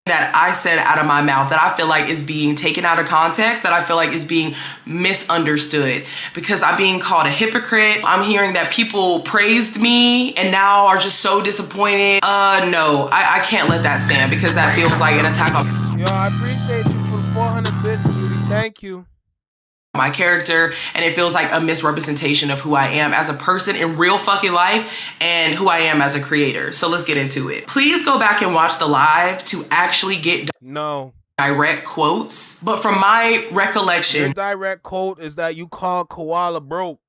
That I said out of my mouth that I feel like is being taken out of context, that I feel like is being misunderstood because I'm being called a hypocrite. I'm hearing that people praised me and now are just so disappointed. No, I can't let that stand because that feels like an attack on... Yo, I appreciate you for the 400 bits, Judy. Thank you. My character, and it feels like a misrepresentation of who I am as a person in real fucking life and who I am as a creator. So let's get into it. Please go back and watch the live to actually get direct quotes. But from my recollection, your direct quote is that you called Koala broke.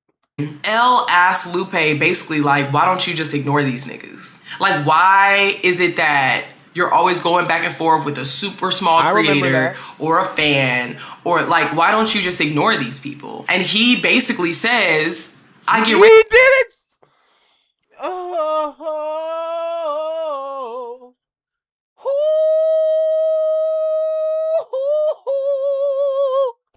L asked Lupe basically like, why don't you just ignore these niggas? Like, why is it that you're always going back and forth with a super small creator or a fan, or like, why don't you just ignore these people? And he basically says, I get... He did it!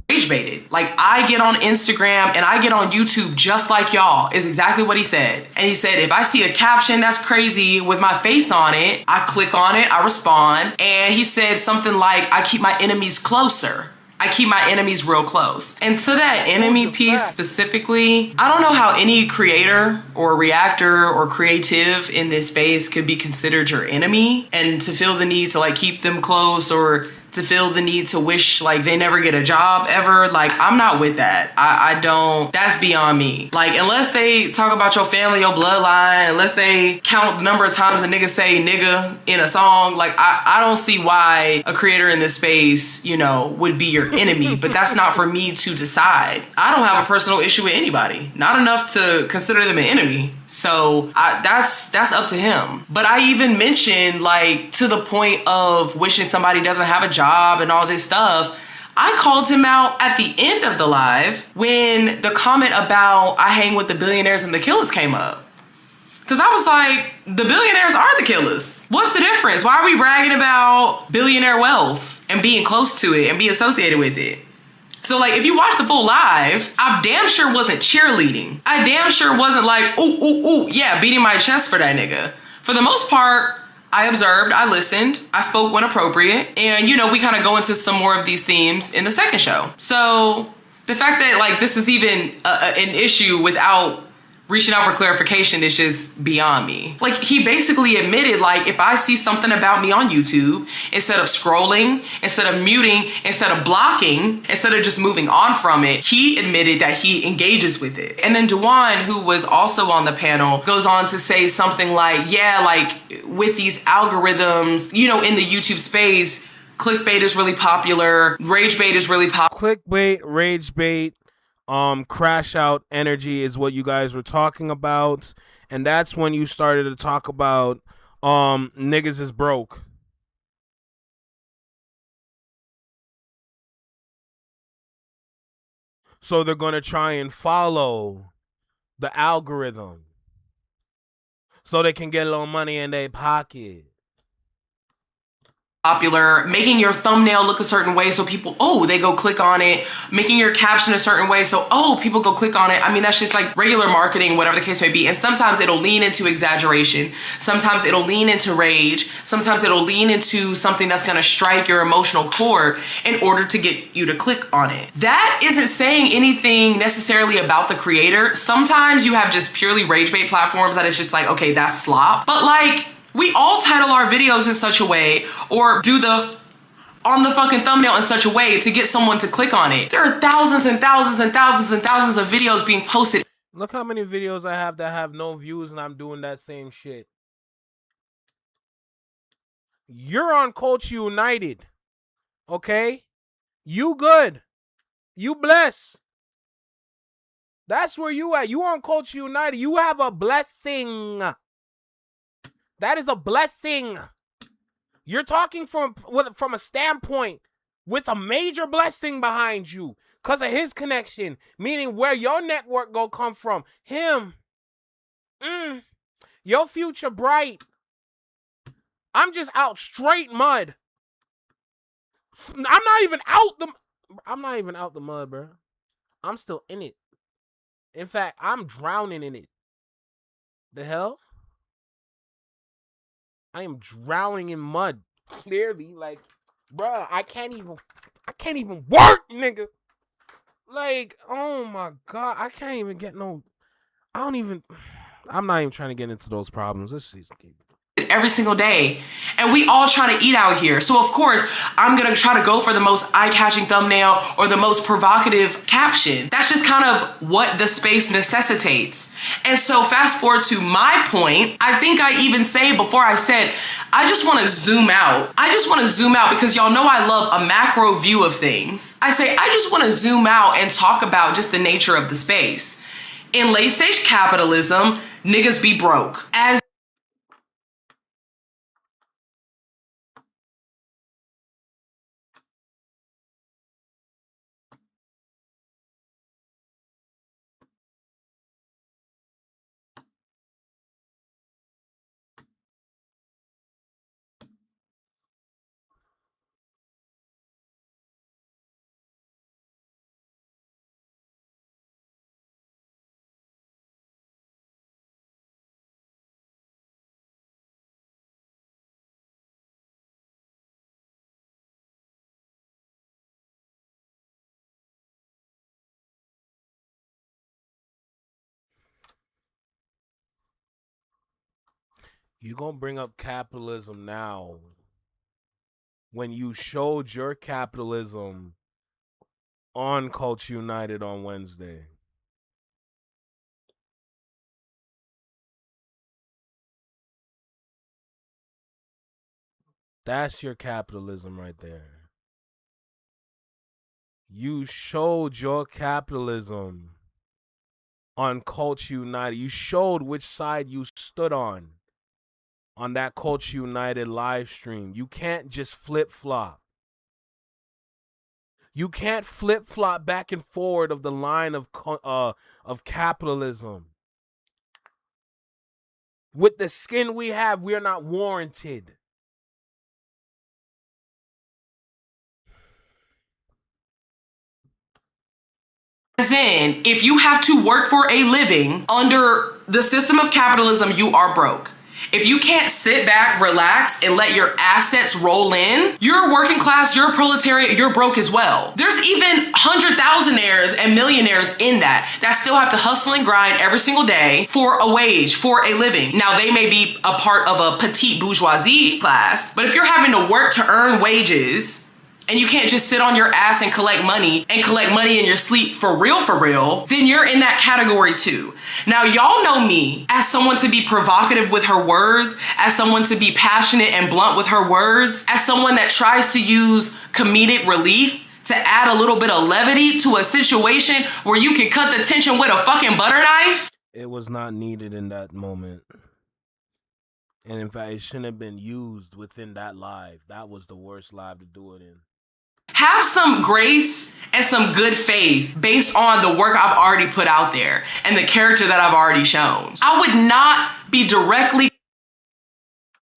Rage baited. Like, I get on Instagram and I get on YouTube just like y'all, is exactly what he said. And he said, if I see a caption that's crazy with my face on it, I click on it, I respond. And he said something like, I keep my enemies closer. I keep my enemies real close. And to that enemy piece specifically, I don't know how any creator or reactor or creative in this space could be considered your enemy, and to feel the need to like keep them close or to feel the need to wish like they never get a job ever. Like, I'm not with that. I don't, that's beyond me. Like, unless they talk about your family, your bloodline, unless they count the number of times a nigga say nigga in a song, like I don't see why a creator in this space, you know, would be your enemy, but that's not for me to decide. I don't have a personal issue with anybody, not enough to consider them an enemy. So that's up to him. But I even mentioned, like, to the point of wishing somebody doesn't have a job and all this stuff, I called him out at the end of the live when the comment about I hang with the billionaires and the killers came up. Because I was like, the billionaires are the killers. What's the difference? Why are we bragging about billionaire wealth and being close to it and be associated with it? So, like, if you watch the full live, I damn sure wasn't cheerleading. I damn sure wasn't like, ooh, yeah, beating my chest for that nigga. For the most part, I observed, I listened, I spoke when appropriate, and, you know, we kind of go into some more of these themes in the second show. So, the fact that, like, this is even an issue without reaching out for clarification is just beyond me. Like, he basically admitted, like, if I see something about me on YouTube, instead of scrolling, instead of muting, instead of blocking, instead of just moving on from it, he admitted that he engages with it. And then Dewan, who was also on the panel, goes on to say something like, yeah, like, with these algorithms, you know, in the YouTube space, clickbait is really popular, rage bait is really popular. Clickbait, rage bait, crash out energy is what you guys were talking about, and that's when you started to talk about niggas is broke. So they're gonna try and follow the algorithm so they can get a little money in their pocket. Popular, making your thumbnail look a certain way so people, oh, they go click on it, making your caption a certain way so, oh, people go click on it. I mean, that's just like regular marketing, whatever the case may be. And sometimes it'll lean into exaggeration. Sometimes it'll lean into rage. Sometimes it'll lean into something that's gonna strike your emotional core in order to get you to click on it. That isn't saying anything necessarily about the creator. Sometimes you have just purely rage bait platforms that it's just like, okay, that's slop. But like, we all title our videos in such a way or do the on the fucking thumbnail in such a way to get someone to click on it. There are thousands and thousands and thousands and thousands of videos being posted. Look how many videos I have that have no views and I'm doing that same shit. You're on Culture United, okay? You good. You blessed. That's where you at. You on Culture United. You have a blessing. That is a blessing. You're talking from a standpoint with a major blessing behind you because of his connection, meaning where your network go come from. Him. Your future bright. I'm just out straight mud. I'm not even out the mud, bro. I'm still in it. In fact, I'm drowning in it. The hell? I am drowning in mud. Clearly, like, bruh, I can't even work, nigga. Like, oh my God, I can't even get no. I'm not even trying to get into those problems. Let's see. Every single day, and we all try to eat out here. So of course I'm gonna try to go for the most eye-catching thumbnail or the most provocative caption. That's just kind of what the space necessitates. And so fast forward to my point, I think I even say before I said I just want to zoom out. I just want to zoom out because y'all know I love a macro view of things. I say I just want to zoom out and talk about just the nature of the space. In late stage capitalism, niggas be broke. As You gonna bring up capitalism now when you showed your capitalism on Culture United on Wednesday. That's your capitalism right there. You showed your capitalism on Culture United. You showed which side you stood on that Culture United live stream. You can't just flip-flop. You can't flip-flop back and forward of the line of capitalism. With the skin we have, we are not warranted. As in, if you have to work for a living under the system of capitalism, you are broke. If you can't sit back, relax, and let your assets roll in, you're working class, you're a proletariat, you're broke as well. There's even 100,000aires and millionaires in that still have to hustle and grind every single day for a wage, for a living. Now, they may be a part of a petite bourgeoisie class, but if you're having to work to earn wages, and you can't just sit on your ass and collect money in your sleep for real, then you're in that category too. Now, y'all know me as someone to be provocative with her words, as someone to be passionate and blunt with her words, as someone that tries to use comedic relief to add a little bit of levity to a situation where you can cut the tension with a fucking butter knife. It was not needed in that moment. And in fact, it shouldn't have been used within that live. That was the worst live to do it in. Have some grace and some good faith based on the work I've already put out there and the character that I've already shown. I would not be directly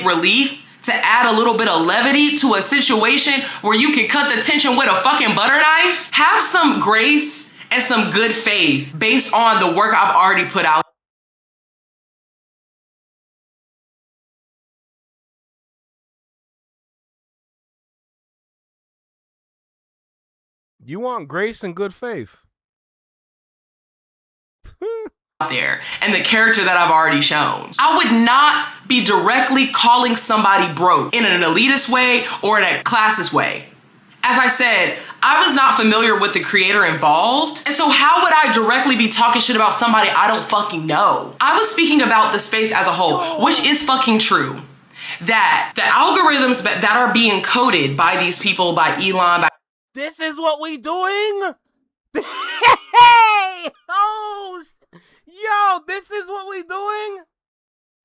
relief to add a little bit of levity to a situation where you can cut the tension with a fucking butter knife. Have some grace and some good faith based on the work I've already put out. You want grace and good faith. There and the character that I've already shown. I would not be directly calling somebody broke in an elitist way or in a classist way. As I said, I was not familiar with the creator involved, and so how would I directly be talking shit about somebody I don't fucking know? I was speaking about the space as a whole, which is fucking true. That the algorithms that are being coded by these people, by Elon, by This is what we doing? Hey! Oh, yo, this is what we doing?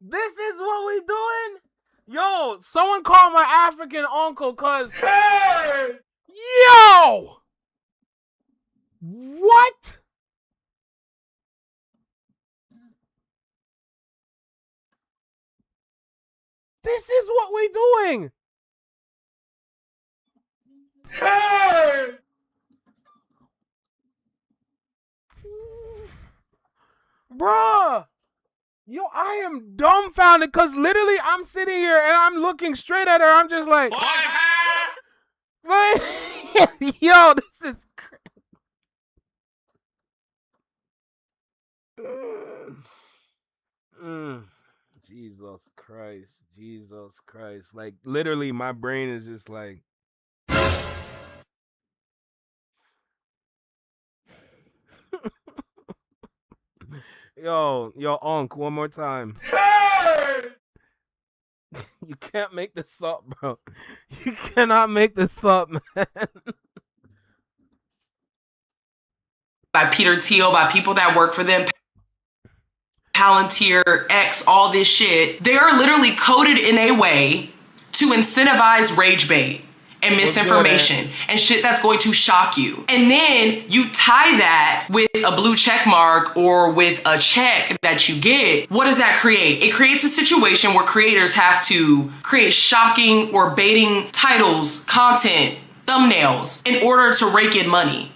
This is what we doing? Yo, someone call my African uncle, cause... Hey! Yo! What? This is what we doing? Hey! bruh. Yo, I am dumbfounded because literally I'm sitting here and I'm looking straight at her. I'm just like, yo, this is Jesus Christ. Jesus Christ. Like, literally, my brain is just like, yo, Unc, one more time. Hey! You can't make this up, bro. You cannot make this up, man. By Peter Thiel, by people that work for them, Palantir, X, all this shit. They are literally coded in a way to incentivize rage bait and misinformation and shit that's going to shock you. And then you tie that with a blue check mark or with a check that you get. What does that create? It creates a situation where creators have to create shocking or baiting titles, content, thumbnails in order to rake in money.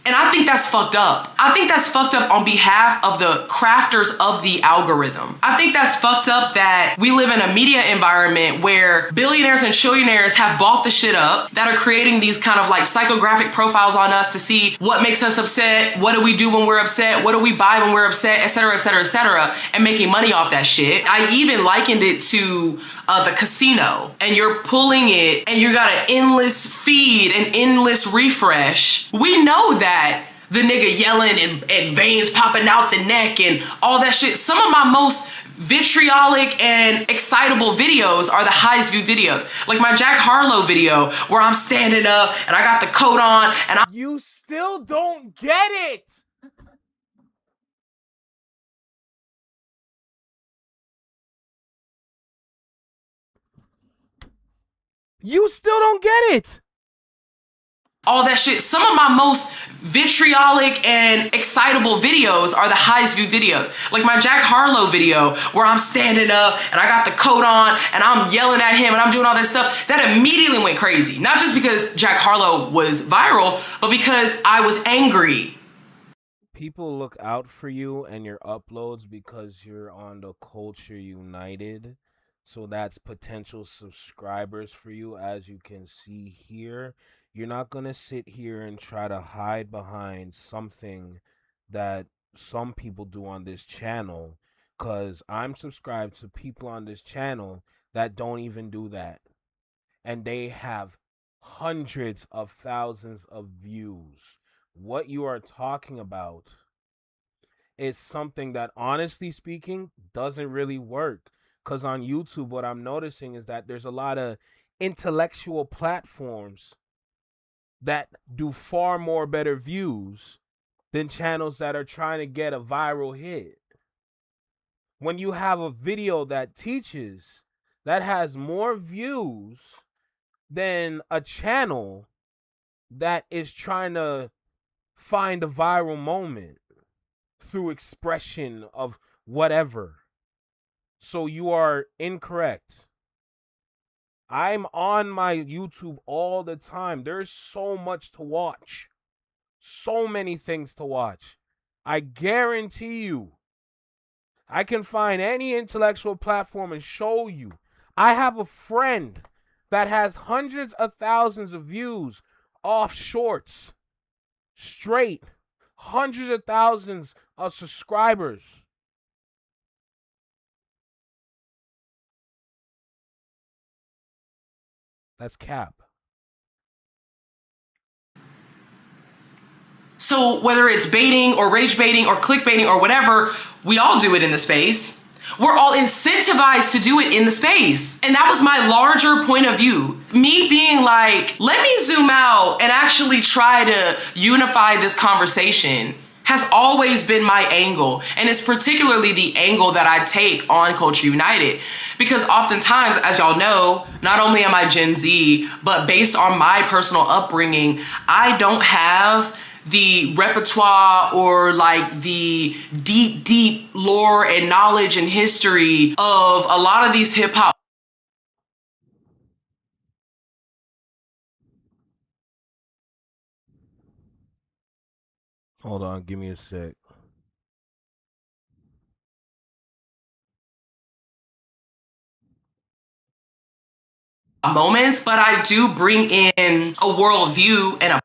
And I think that's fucked up. I think that's fucked up on behalf of the crafters of the algorithm. I think that's fucked up that we live in a media environment where billionaires and trillionaires have bought the shit up, that are creating these kind of like psychographic profiles on us to see what makes us upset, what do we do when we're upset, what do we buy when we're upset, etc., etc., etc., and making money off that shit. I even likened it to the casino, and you're pulling it and you got an endless feed, an endless refresh. We know that the nigga yelling and veins popping out the neck and all that shit. Some of my most vitriolic and excitable videos are the highest viewed videos. Like my Jack Harlow video where I'm standing up and I got the coat on and You still don't get it. You still don't get it. all that shit. Some of my most vitriolic and excitable videos are the highest viewed videos. Like my Jack Harlow video where I'm standing up and I got the coat on and I'm yelling at him and I'm doing all this stuff. That immediately went crazy. Not just because Jack Harlow was viral, but because I was angry. People look out for you and your uploads because you're on the Culture United. So that's potential subscribers for you, as you can see here. You're not going to sit here and try to hide behind something that some people do on this channel, because I'm subscribed to people on this channel that don't even do that. And they have hundreds of thousands of views. What you are talking about is something that, honestly speaking, doesn't really work. Because on YouTube, what I'm noticing is that there's a lot of intellectual platforms that do far more better views than channels that are trying to get a viral hit. When you have a video that teaches, that has more views than a channel that is trying to find a viral moment through expression of whatever. So you are incorrect. I'm on my YouTube all the time. There's so much to watch. So many things to watch. I guarantee you, I can find any intellectual platform and show you. I have a friend that has hundreds of thousands of views off shorts. Straight. Hundreds of thousands of subscribers. That's cap. So whether it's baiting or rage baiting or clickbaiting or whatever, we all do it in the space. We're all incentivized to do it in the space. And that was my larger point of view. Me being like, let me zoom out and actually try to unify this conversation has always been my angle. And it's particularly the angle that I take on Culture United. Because oftentimes, as y'all know, not only am I Gen Z, but based on my personal upbringing, I don't have the repertoire or like the deep lore and knowledge and history of a lot of these hip hop. Hold on, give me a sec. moments, but I do bring in a worldview and a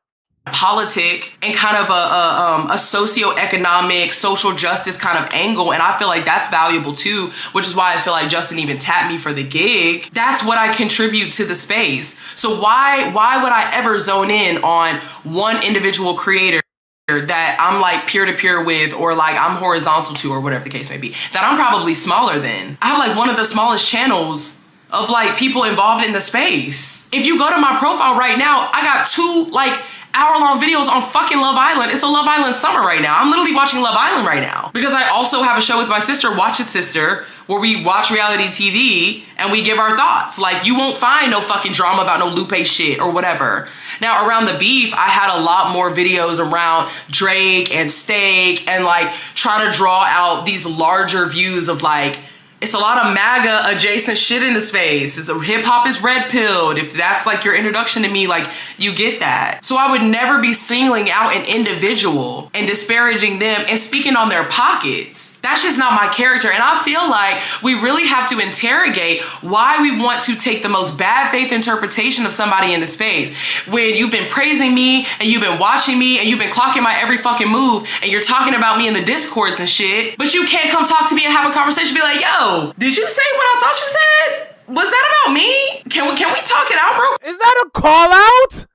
politic and kind of a socioeconomic, social justice kind of angle, and I feel like that's valuable too, which is why I feel like Justin even tapped me for the gig. That's what I contribute to the space. So why would I ever zone in on one individual creator that I'm like peer-to-peer with, or like I'm horizontal to, or whatever the case may be, that I'm probably smaller than? I have like one of the smallest channels of like people involved in the space. If you go to my profile right now, I got 2 like hour-long videos on fucking Love Island. It's a Love Island summer right now. I'm literally watching Love Island right now because I also have a show with my sister, Watch It Sister, where we watch reality TV and we give our thoughts. Like, you won't find no fucking drama about no Lupe shit or whatever. Now, around the beef, I had a lot more videos around Drake and Steak and like trying to draw out these larger views of like, it's a lot of MAGA adjacent shit in the space. Hip hop is red pilled. If that's like your introduction to me, like you get that. So I would never be singling out an individual and disparaging them and speaking on their pockets. That's just not my character. And I feel like we really have to interrogate why we want to take the most bad faith interpretation of somebody in the space. When you've been praising me and you've been watching me and you've been clocking my every fucking move and you're talking about me in the discords and shit, but you can't come talk to me and have a conversation, be like, yo, did you say what I thought you said? Was that about me? Can we talk it out, bro? Is that a call out?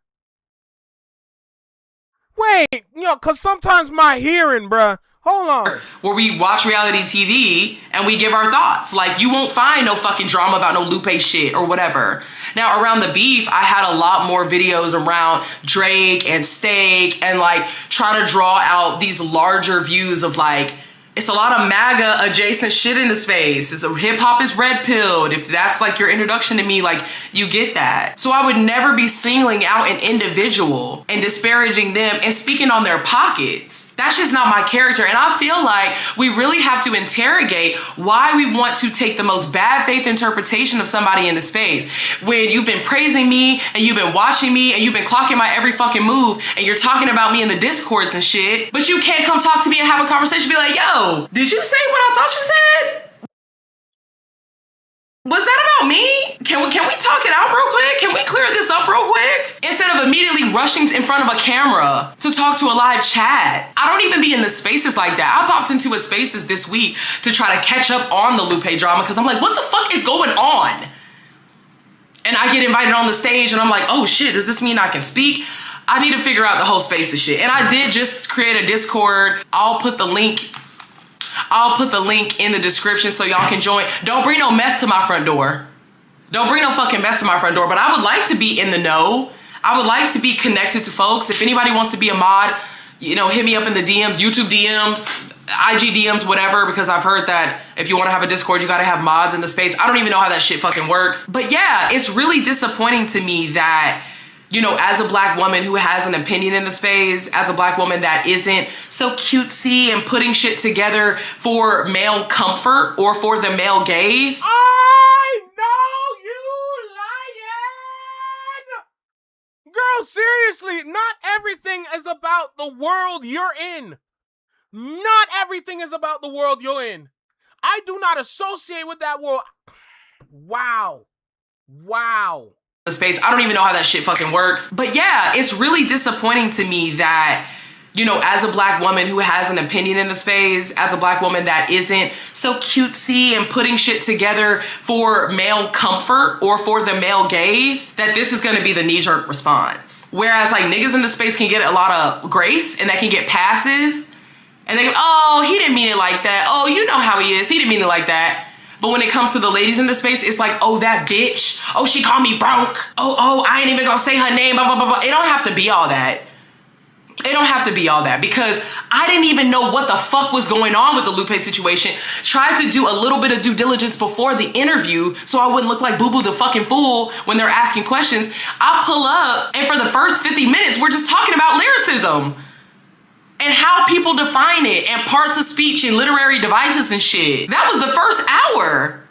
Wait, cause sometimes my hearing, bruh. Hold on. Where we watch reality TV and we give our thoughts. Like, you won't find no fucking drama about no Lupe shit or whatever. Now, around the beef, I had a lot more videos around Drake and Steak and like trying to draw out these larger views of like, it's a lot of MAGA adjacent shit in the space. Hip hop is red pilled. If that's like your introduction to me, like you get that. So I would never be singling out an individual and disparaging them and speaking on their pockets. That's just not my character. And I feel like we really have to interrogate why we want to take the most bad faith interpretation of somebody in the space. When you've been praising me and you've been watching me and you've been clocking my every fucking move and you're talking about me in the discords and shit, but you can't come talk to me and have a conversation, be like, yo, did you say what I thought you said? Was that about me? Can we talk it out real quick? Can we clear this up real quick? Instead of immediately rushing in front of a camera to talk to a live chat. I don't even be in the spaces like that. I popped into a spaces this week to try to catch up on the Lupe drama because I'm like, what the fuck is going on? And I get invited on the stage and I'm like, oh shit, does this mean I can speak? I need to figure out the whole spaces shit. And I did just create a Discord. I'll put the link in the description so y'all can join. Don't bring no mess to my front door. Don't bring no fucking mess to my front door. But I would like to be in the know. I would like to be connected to folks. If anybody wants to be a mod, hit me up in the DMs, YouTube DMs, IG DMs, whatever, because I've heard that if you want to have a Discord, you got to have mods in the space. I don't even know how that shit fucking works. But yeah, it's really disappointing to me that, as a black woman who has an opinion in the space, as a black woman that isn't so cutesy and putting shit together for male comfort or for the male gaze. I know you lying! Girl, seriously, not everything is about the world you're in. Not everything is about the world you're in. I do not associate with that world. Wow. The space. I don't even know how that shit fucking works. But yeah, it's really disappointing to me that, as a black woman who has an opinion in the space, as a black woman that isn't so cutesy and putting shit together for male comfort or for the male gaze, that this is gonna be the knee-jerk response. Whereas like niggas in the space can get a lot of grace and they can get passes and they go, oh, he didn't mean it like that. Oh, you know how he is. He didn't mean it like that. But when it comes to the ladies in the space, it's like, oh, that bitch. Oh, she called me broke. Oh, I ain't even gonna say her name, blah, blah, blah, blah. It don't have to be all that. It don't have to be all that because I didn't even know what the fuck was going on with the Lupe situation. Tried to do a little bit of due diligence before the interview so I wouldn't look like Boo Boo the fucking fool when they're asking questions. I pull up and for the first 50 minutes, we're just talking about lyricism and how people define it and parts of speech and literary devices and shit. That was the first hour.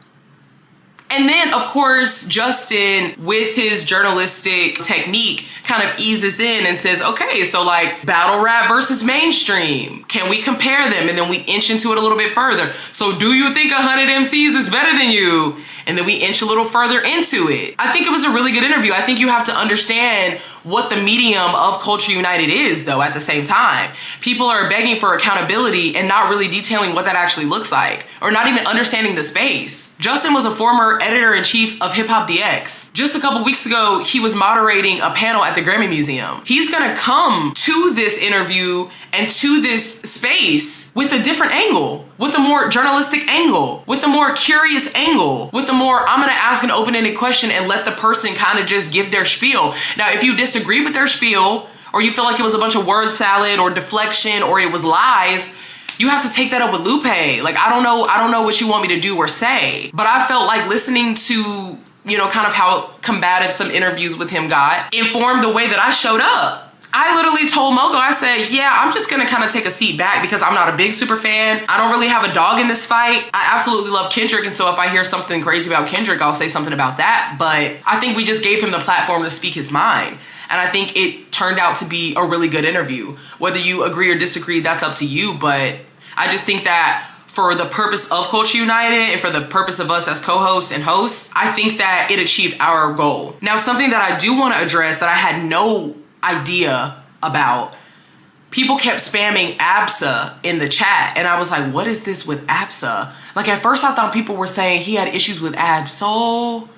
And then, of course, Justin, with his journalistic technique, kind of eases in and says, okay, so like battle rap versus mainstream. Can we compare them? And then we inch into it a little bit further. So do you think 100 MCs is better than you? And then we inch a little further into it. I think it was a really good interview. I think you have to understand what the medium of Culture United is, though, at the same time. People are begging for accountability and not really detailing what that actually looks like, or not even understanding the space. Justin was a former editor-in-chief of HipHopDX. Just a couple weeks ago, he was moderating a panel at the Grammy Museum. He's gonna come to this interview and to this space with a different angle, with a more journalistic angle, with a more curious angle, with a more, I'm gonna ask an open-ended question and let the person kind of just give their spiel. Now, if you disagree with their spiel, or you feel like it was a bunch of word salad or deflection, or it was lies, you have to take that up with Lupe. Like, I don't know what you want me to do or say, but I felt like listening to, you know, kind of how combative some interviews with him got informed the way that I showed up. I literally told Mogo, I said, yeah, I'm just gonna kind of take a seat back because I'm not a big super fan. I don't really have a dog in this fight. I absolutely love Kendrick, and so if I hear something crazy about Kendrick, I'll say something about that. But I think we just gave him the platform to speak his mind. And I think it turned out to be a really good interview. Whether you agree or disagree, that's up to you. But I just think that for the purpose of Culture United and for the purpose of us as co-hosts and hosts, I think that it achieved our goal. Now, something that I do want to address that I had no idea about, people kept spamming ABSA in the chat, and I was like, what is this with ABSA? Like, at first I thought people were saying he had issues with Absol,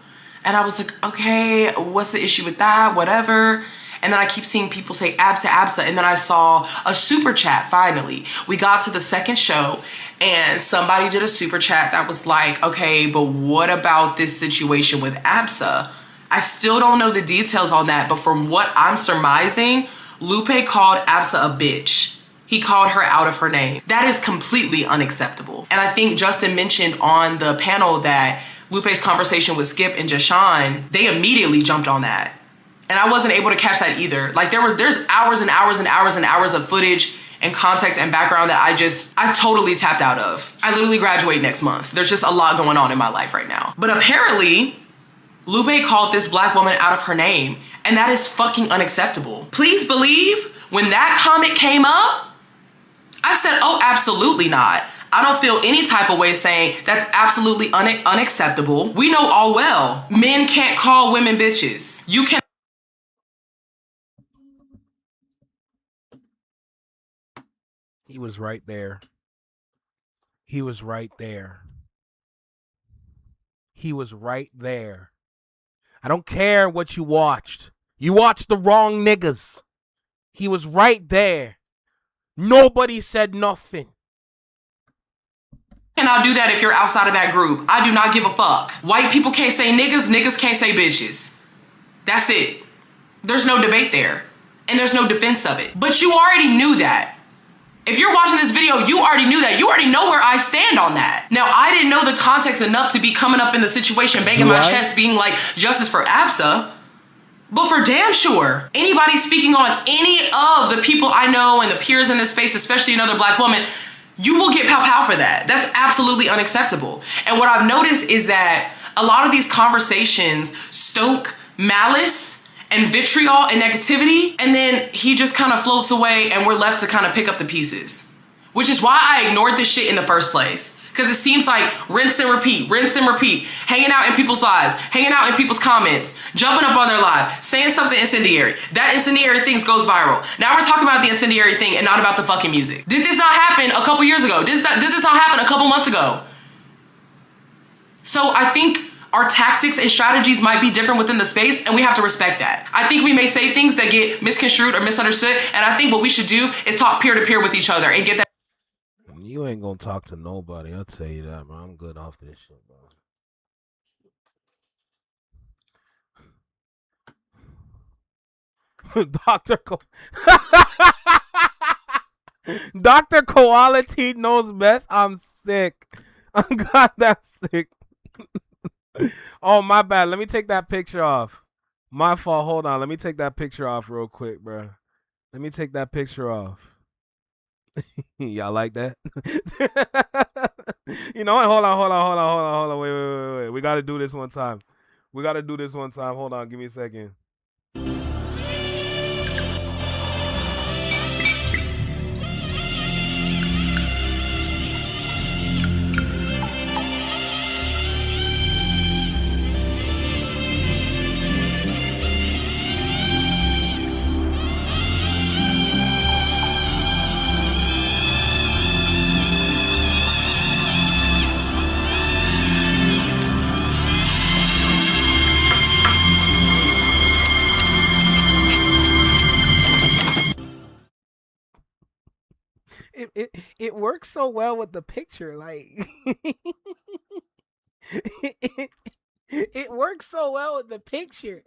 and I was like, okay, what's the issue with that? Whatever. And then I keep seeing people say ABSA, and then I saw a super chat. Finally, we got to the second show and somebody did a super chat that was like, okay, but what about this situation with ABSA? I still don't know the details on that, but from what I'm surmising, Lupe called ABSA a bitch. He called her out of her name. That is completely unacceptable. And I think Justin mentioned on the panel that Lupe's conversation with Skip and Jashawn, they immediately jumped on that. And I wasn't able to catch that either. Like, there's hours and hours and hours and hours of footage and context and background that I totally tapped out of. I literally graduate next month. There's just a lot going on in my life right now. But apparently, Lupe called this black woman out of her name, and that is fucking unacceptable. Please believe when that comment came up, I said, oh, absolutely not. I don't feel any type of way saying that's absolutely unacceptable. We know all well, men can't call women bitches. You can. He was right there. He was right there. He was right there. I don't care what you watched. You watched the wrong niggas. He was right there. Nobody said nothing. Cannot do that if you're outside of that group. I do not give a fuck. White people can't say niggas, niggas can't say bitches. That's it. There's no debate there. And there's no defense of it. But you already knew that. If you're watching this video, you already knew that. You already know where I stand on that. Now, I didn't know the context enough to be coming up in the situation, banging my chest, being like, justice for ABSA. But for damn sure, anybody speaking on any of the people I know and the peers in this space, especially another black woman, you will get pow-pow for that. That's absolutely unacceptable. And what I've noticed is that a lot of these conversations stoke malice and vitriol and negativity, and then he just kind of floats away and we're left to kind of pick up the pieces. Which is why I ignored this shit in the first place. Because it seems like rinse and repeat, hanging out in people's lives, hanging out in people's comments, jumping up on their live, saying something incendiary. That incendiary thing goes viral. Now we're talking about the incendiary thing and not about the fucking music. Did this not happen a couple years ago? Did this not happen a couple months ago? So I think our tactics and strategies might be different within the space, and we have to respect that. I think we may say things that get misconstrued or misunderstood, and I think what we should do is talk peer-to-peer with each other and get that. You ain't gonna talk to nobody, I'll tell you that, bro. I'm good off this shit, bro. Dr. Quality knows best. I'm sick. I'm god that sick. Oh, my bad. Let me take that picture off. My fault. Hold on. Let me take that picture off real quick, bro. Let me take that picture off. Y'all like that? You know what? Hold on. Wait. We got to do this one time. Hold on. Give me a second. it works so well with the picture, like it works so well with the picture.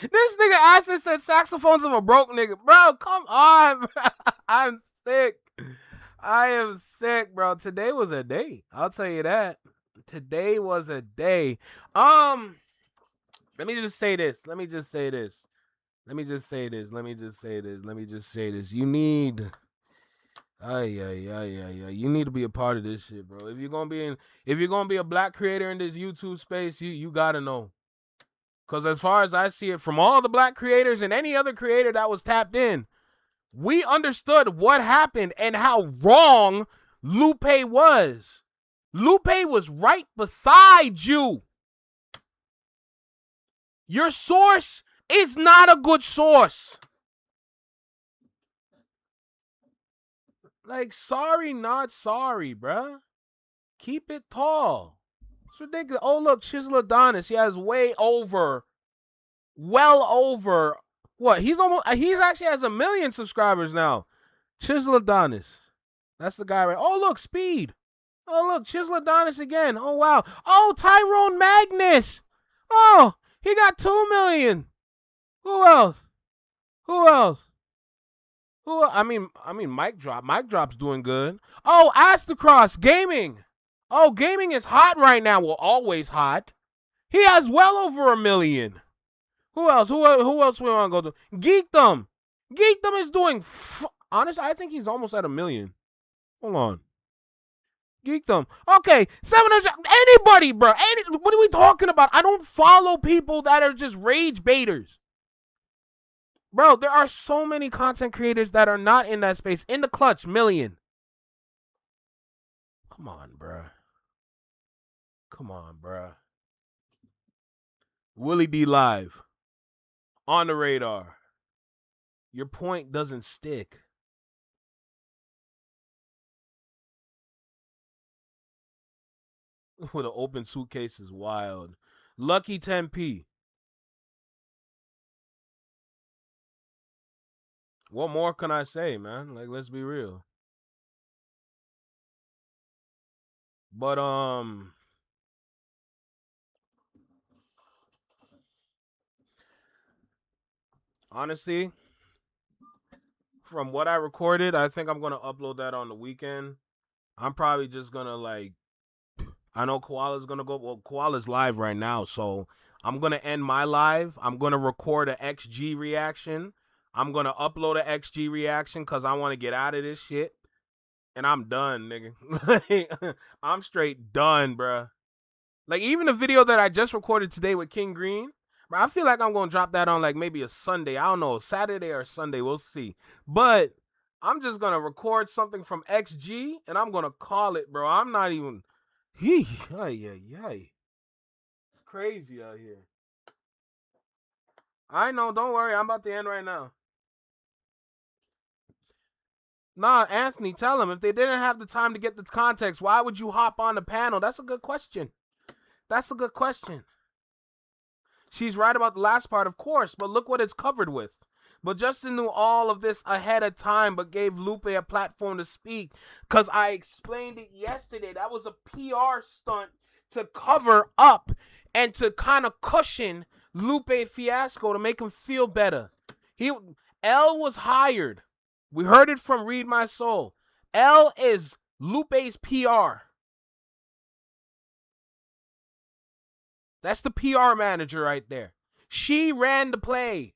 This nigga Acid said saxophones of a broke nigga. Bro, come on, bro. I'm sick. I am sick, bro. Today was a day. I'll tell you that. Today was a day. Let me just say this. Let me just say this. You need you need to be a part of this shit, bro. If you're gonna be a black creator in this YouTube space, you gotta know. Cause as far as I see it, from all the black creators and any other creator that was tapped in, we understood what happened and how wrong Lupe was. Lupe was right beside you. Your source is not a good source. Like, sorry, not sorry, bruh. Keep it tall. It's ridiculous. Oh, look, Chisel Adonis. He has well over, what? He's actually has 1 million subscribers now. Chisel Adonis. That's the guy, right? Oh, look, Speed. Oh, look, Chisel Adonis again. Oh, wow. Oh, Tyrone Magnus. Oh, he got 2 million. Who else? I mean, Mike Drop. Mike Drop's doing good. Oh, Astacross Gaming. Oh, gaming is hot right now. Well, always hot. He has well over 1 million. Who else? Who else we want to go to? Geekdom. Geekdom is doing. Honestly, I think he's almost at 1 million. Hold on. Geekdom. Okay, 700. Anybody, bro. What are we talking about? I don't follow people that are just rage baiters. Bro, there are so many content creators that are not in that space. In the clutch, 1 million. Come on, bro. Willie D Live. On the radar. Your point doesn't stick. With an open suitcase is wild. Lucky 10p. What more can I say, man? Like, let's be real. But honestly, from what I recorded, I think I'm gonna upload that on the weekend. I'm probably just gonna, like, I know Koala's gonna go. Well, Koala's live right now, so I'm gonna end my live. I'm gonna record a XG reaction. I'm gonna upload a XG reaction because I want to get out of this shit. And I'm done, nigga. I'm straight done, bruh. Like, even the video that I just recorded today with King Green, bro, I feel like I'm gonna drop that on, like, maybe a Sunday. I don't know, Saturday or Sunday. We'll see. But I'm just gonna record something from XG and I'm gonna call it, bro. I'm not even. It's crazy out here. I know, don't worry. I'm about to end right now. Nah, Anthony, tell him if they didn't have the time to get the context, why would you hop on the panel? That's a good question. She's right about the last part, of course, but look what it's covered with. But Justin knew all of this ahead of time, but gave Lupe a platform to speak because I explained it yesterday. That was a PR stunt to cover up and to kind of cushion Lupe fiasco to make him feel better. L was hired. We heard it from Read My Soul. L is Lupe's PR. That's the PR manager right there. She ran the play.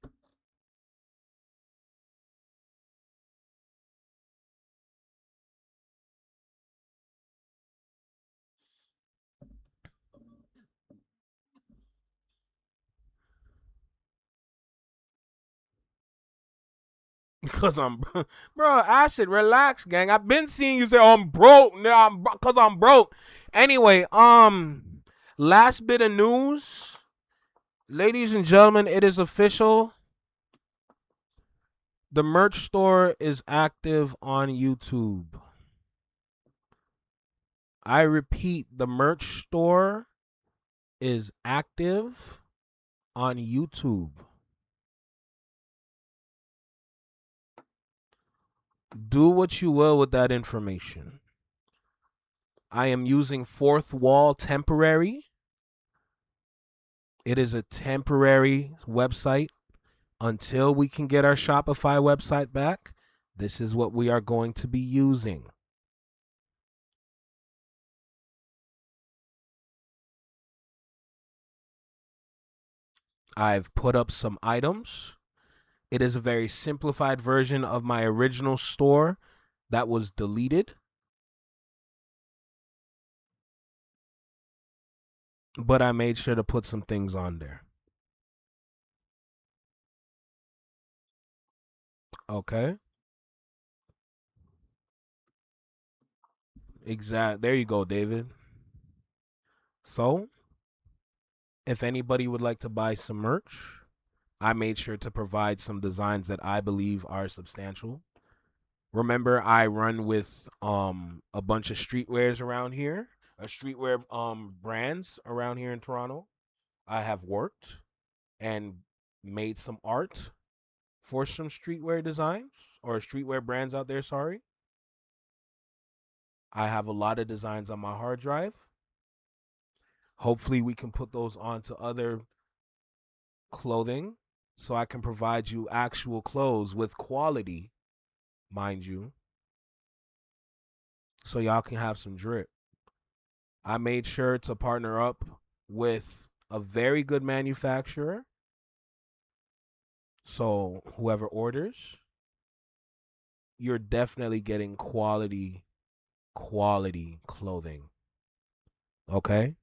Because I'm, bro, Acid, relax, gang. I've been seeing you say, oh, I'm broke. Now because I'm broke. Anyway, last bit of news. Ladies and gentlemen, it is official. The merch store is active on YouTube. I repeat, the merch store is active on YouTube. Do what you will with that information. I am using Fourth Wall temporary. It is a temporary website until we can get our Shopify website back. This is what we are going to be using. I've put up some items. It is a very simplified version of my original store that was deleted. But I made sure to put some things on there. Okay. Exact. There you go, David. So, if anybody would like to buy some merch, I made sure to provide some designs that I believe are substantial. Remember, I run with a bunch of streetwears around here, streetwear brands around here in Toronto. I have worked and made some art for some streetwear designs or streetwear brands out there, sorry. I have a lot of designs on my hard drive. Hopefully we can put those onto other clothing so I can provide you actual clothes with quality, mind you, so y'all can have some drip. I made sure to partner up with a very good manufacturer. So whoever orders, you're definitely getting quality clothing. Okay?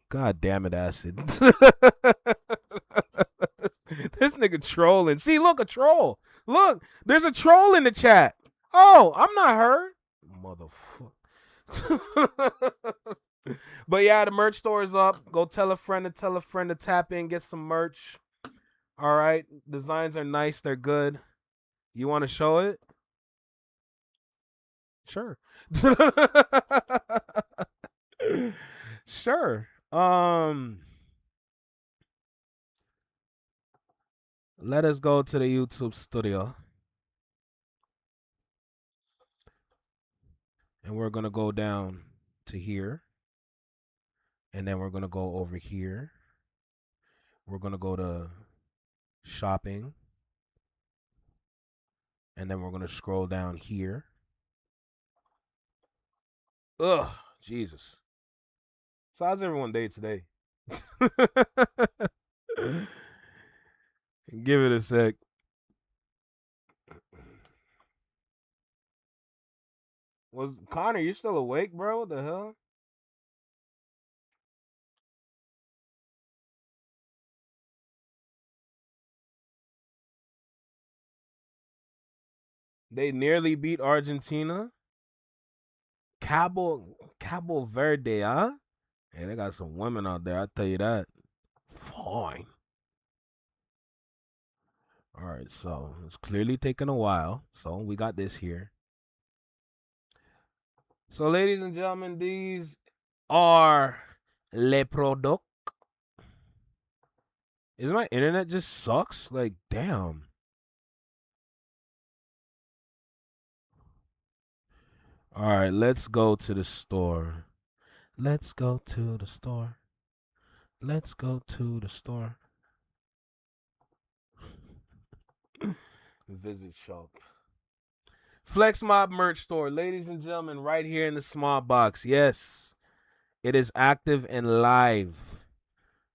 God damn it, Acid. This nigga trolling. See, look, a troll. Look, there's a troll in the chat. Oh, I'm not hurt. Motherfucker. But yeah, the merch store is up. Go tell a friend to tap in, get some merch. All right. Designs are nice. They're good. You want to show it? Sure. Sure. Let us go to the YouTube studio. And we're going to go down to here. And then we're going to go over here. We're going to go to shopping. And then we're going to scroll down here. Ugh, Jesus. So how's everyone day today? Give it a sec. Was Connor, you still awake, bro? What the hell? They nearly beat Argentina. Cabo Verde, huh? Hey, they got some women out there, I'll tell you that. Fine. All right, so it's clearly taking a while. So we got this here. So, ladies and gentlemen, these are les products. Is my internet just sucks? Like, damn. All right, let's go to the store. Let's go to the store. Let's go to the store. Visit shop. Flex Mob merch store, ladies and gentlemen, right here in the small box. Yes, it is active and live.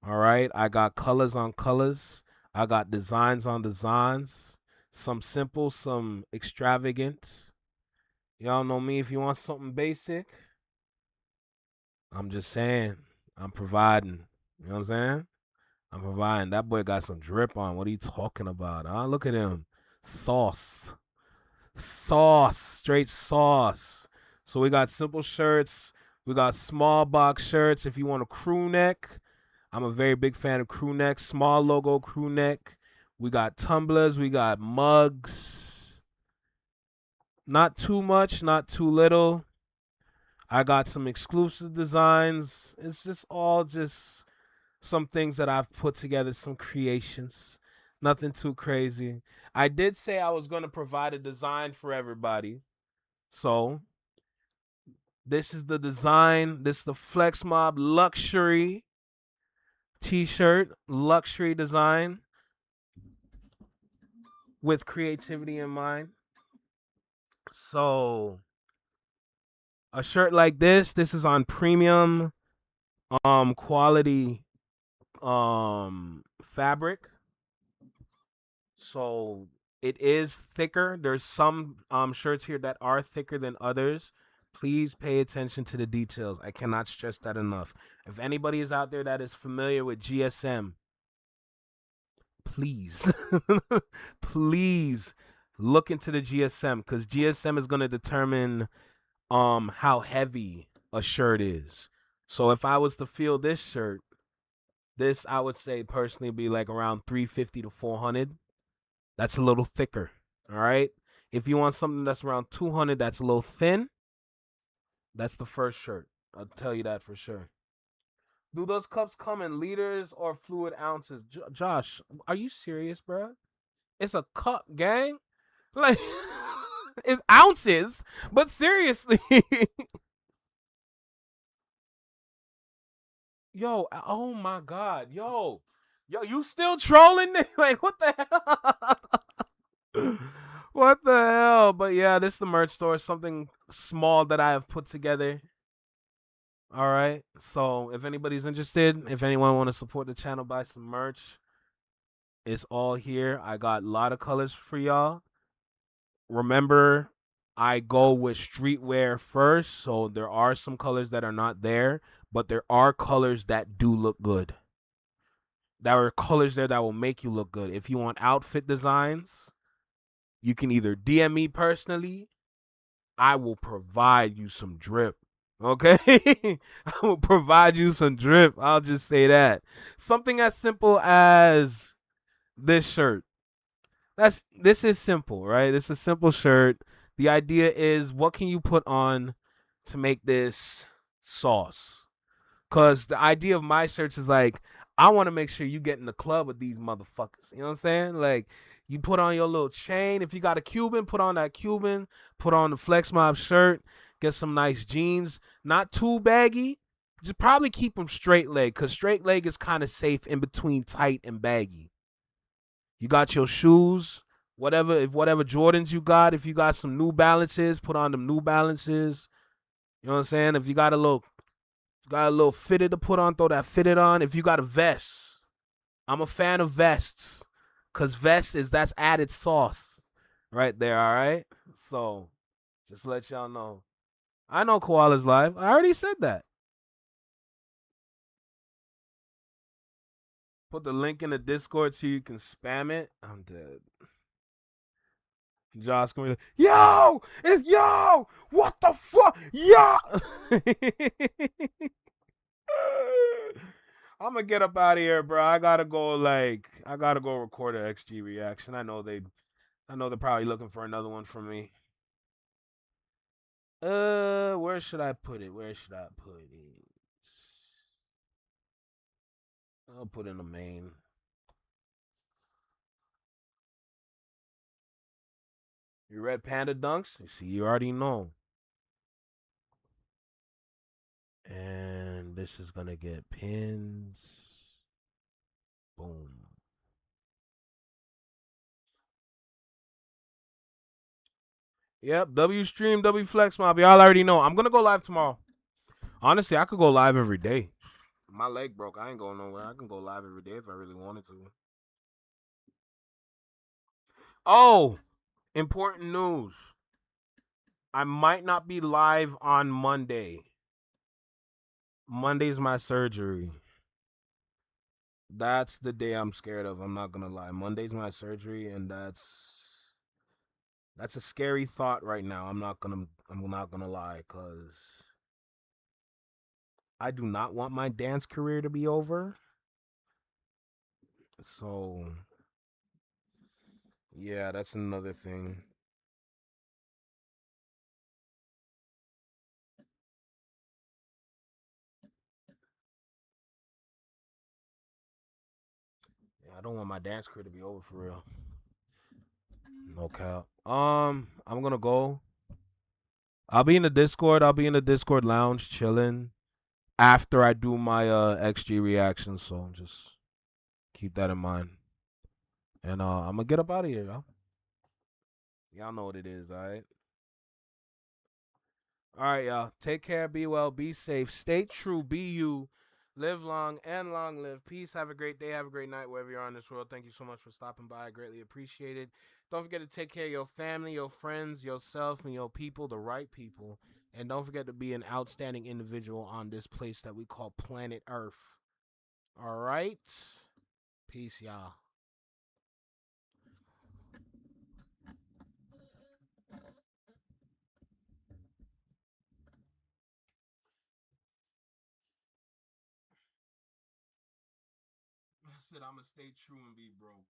All right, I got colors on colors. I got designs on designs. Some simple, some extravagant. Y'all know me. If you want something basic, I'm just saying, I'm providing. You know what I'm saying? I'm providing. That boy got some drip on. What are you talking about? Huh? Look at him. Sauce. Straight sauce. So we got simple shirts. We got small box shirts. If you want a crew neck, I'm a very big fan of crew neck. Small logo crew neck. We got tumblers. We got mugs. Not too much, not too little. I got some exclusive designs. It's just all just some things that I've put together, some creations. Nothing too crazy. I did say I was going to provide a design for everybody. So, this is the design. This is the Flex Mob luxury t-shirt, luxury design with creativity in mind. So, a shirt like this is on premium quality fabric. So it is thicker. There's some shirts here that are thicker than others. Please pay attention to the details. I cannot stress that enough. If anybody is out there that is familiar with GSM, please, please look into the GSM, because GSM is going to determine how heavy a shirt is. So if I was to feel this shirt, this I would say personally be like around 350 to 400. That's a little thicker. All right. If you want something that's around 200, that's a little thin. That's the first shirt. I'll tell you that for sure. Do those cups come in liters or fluid ounces? Josh, are you serious, bro? It's a cup, gang. Like, it's ounces, but seriously. Yo, oh my God. Yo, you still trolling? Like, what the hell? What the hell? But yeah, this is the merch store. Something small that I have put together. All right. So if anybody's interested, if anyone want to support the channel, buy some merch. It's all here. I got a lot of colors for y'all. Remember, I go with streetwear first, so there are some colors that are not there, but there are colors that do look good. There are colors there that will make you look good. If you want outfit designs, you can either DM me personally. I will provide you some drip. Okay? I will provide you some drip. I'll just say that. Something as simple as this shirt. This is simple, right? This is a simple shirt. The idea is, what can you put on to make this sauce? Because the idea of my shirts is like, I want to make sure you get in the club with these motherfuckers. You know what I'm saying? Like, you put on your little chain. If you got a Cuban, put on that Cuban. Put on the Flex Mob shirt. Get some nice jeans. Not too baggy. Just probably keep them straight leg, because straight leg is kind of safe in between tight and baggy. You got your shoes, whatever Jordans you got. If you got some New Balances, put on them New Balances. You know what I'm saying? If you got a little fitted to put on, throw that fitted on. If you got a vest, I'm a fan of vests, because that's added sauce right there, all right? So just to let y'all know. I know Koala's live. I already said that. Put the link in the Discord so you can spam it. I'm dead. Josh going, yo, what the fuck, yo. I'm gonna get up out of here, bro. I gotta go record an XG reaction. I know they're probably looking for another one from me. Where should I put it? I'll put in the main. You read Panda Dunks? You see, you already know. And this is gonna get pins. Boom. Yep, W Stream, W Flex Mob. Y'all already know. I'm gonna go live tomorrow. Honestly, I could go live every day. My leg broke. I ain't going nowhere. I can go live every day if I really wanted to. Oh, important news. I might not be live on Monday. Monday's my surgery. That's the day I'm scared of. I'm not gonna lie. Monday's my surgery, and that's a scary thought right now. I'm not gonna lie, cause I do not want my dance career to be over. So yeah, that's another thing. I don't want my dance career to be over for real. No cap. I'm gonna go. I'll be in the Discord. I'll be in the Discord lounge chilling after I do my XG reaction. So just keep that in mind. And I'm gonna get up out of here, y'all. Y'all know what it is, all right? All right, y'all. Take care. Be well. Be safe. Stay true. Be you. Live long and long live. Peace. Have a great day. Have a great night wherever you are in this world. Thank you so much for stopping by. I greatly appreciate it. Don't forget to take care of your family, your friends, yourself, and your people, the right people. And don't forget to be an outstanding individual on this place that we call planet Earth. All right? Peace, y'all. I said I'm going to stay true and be broke.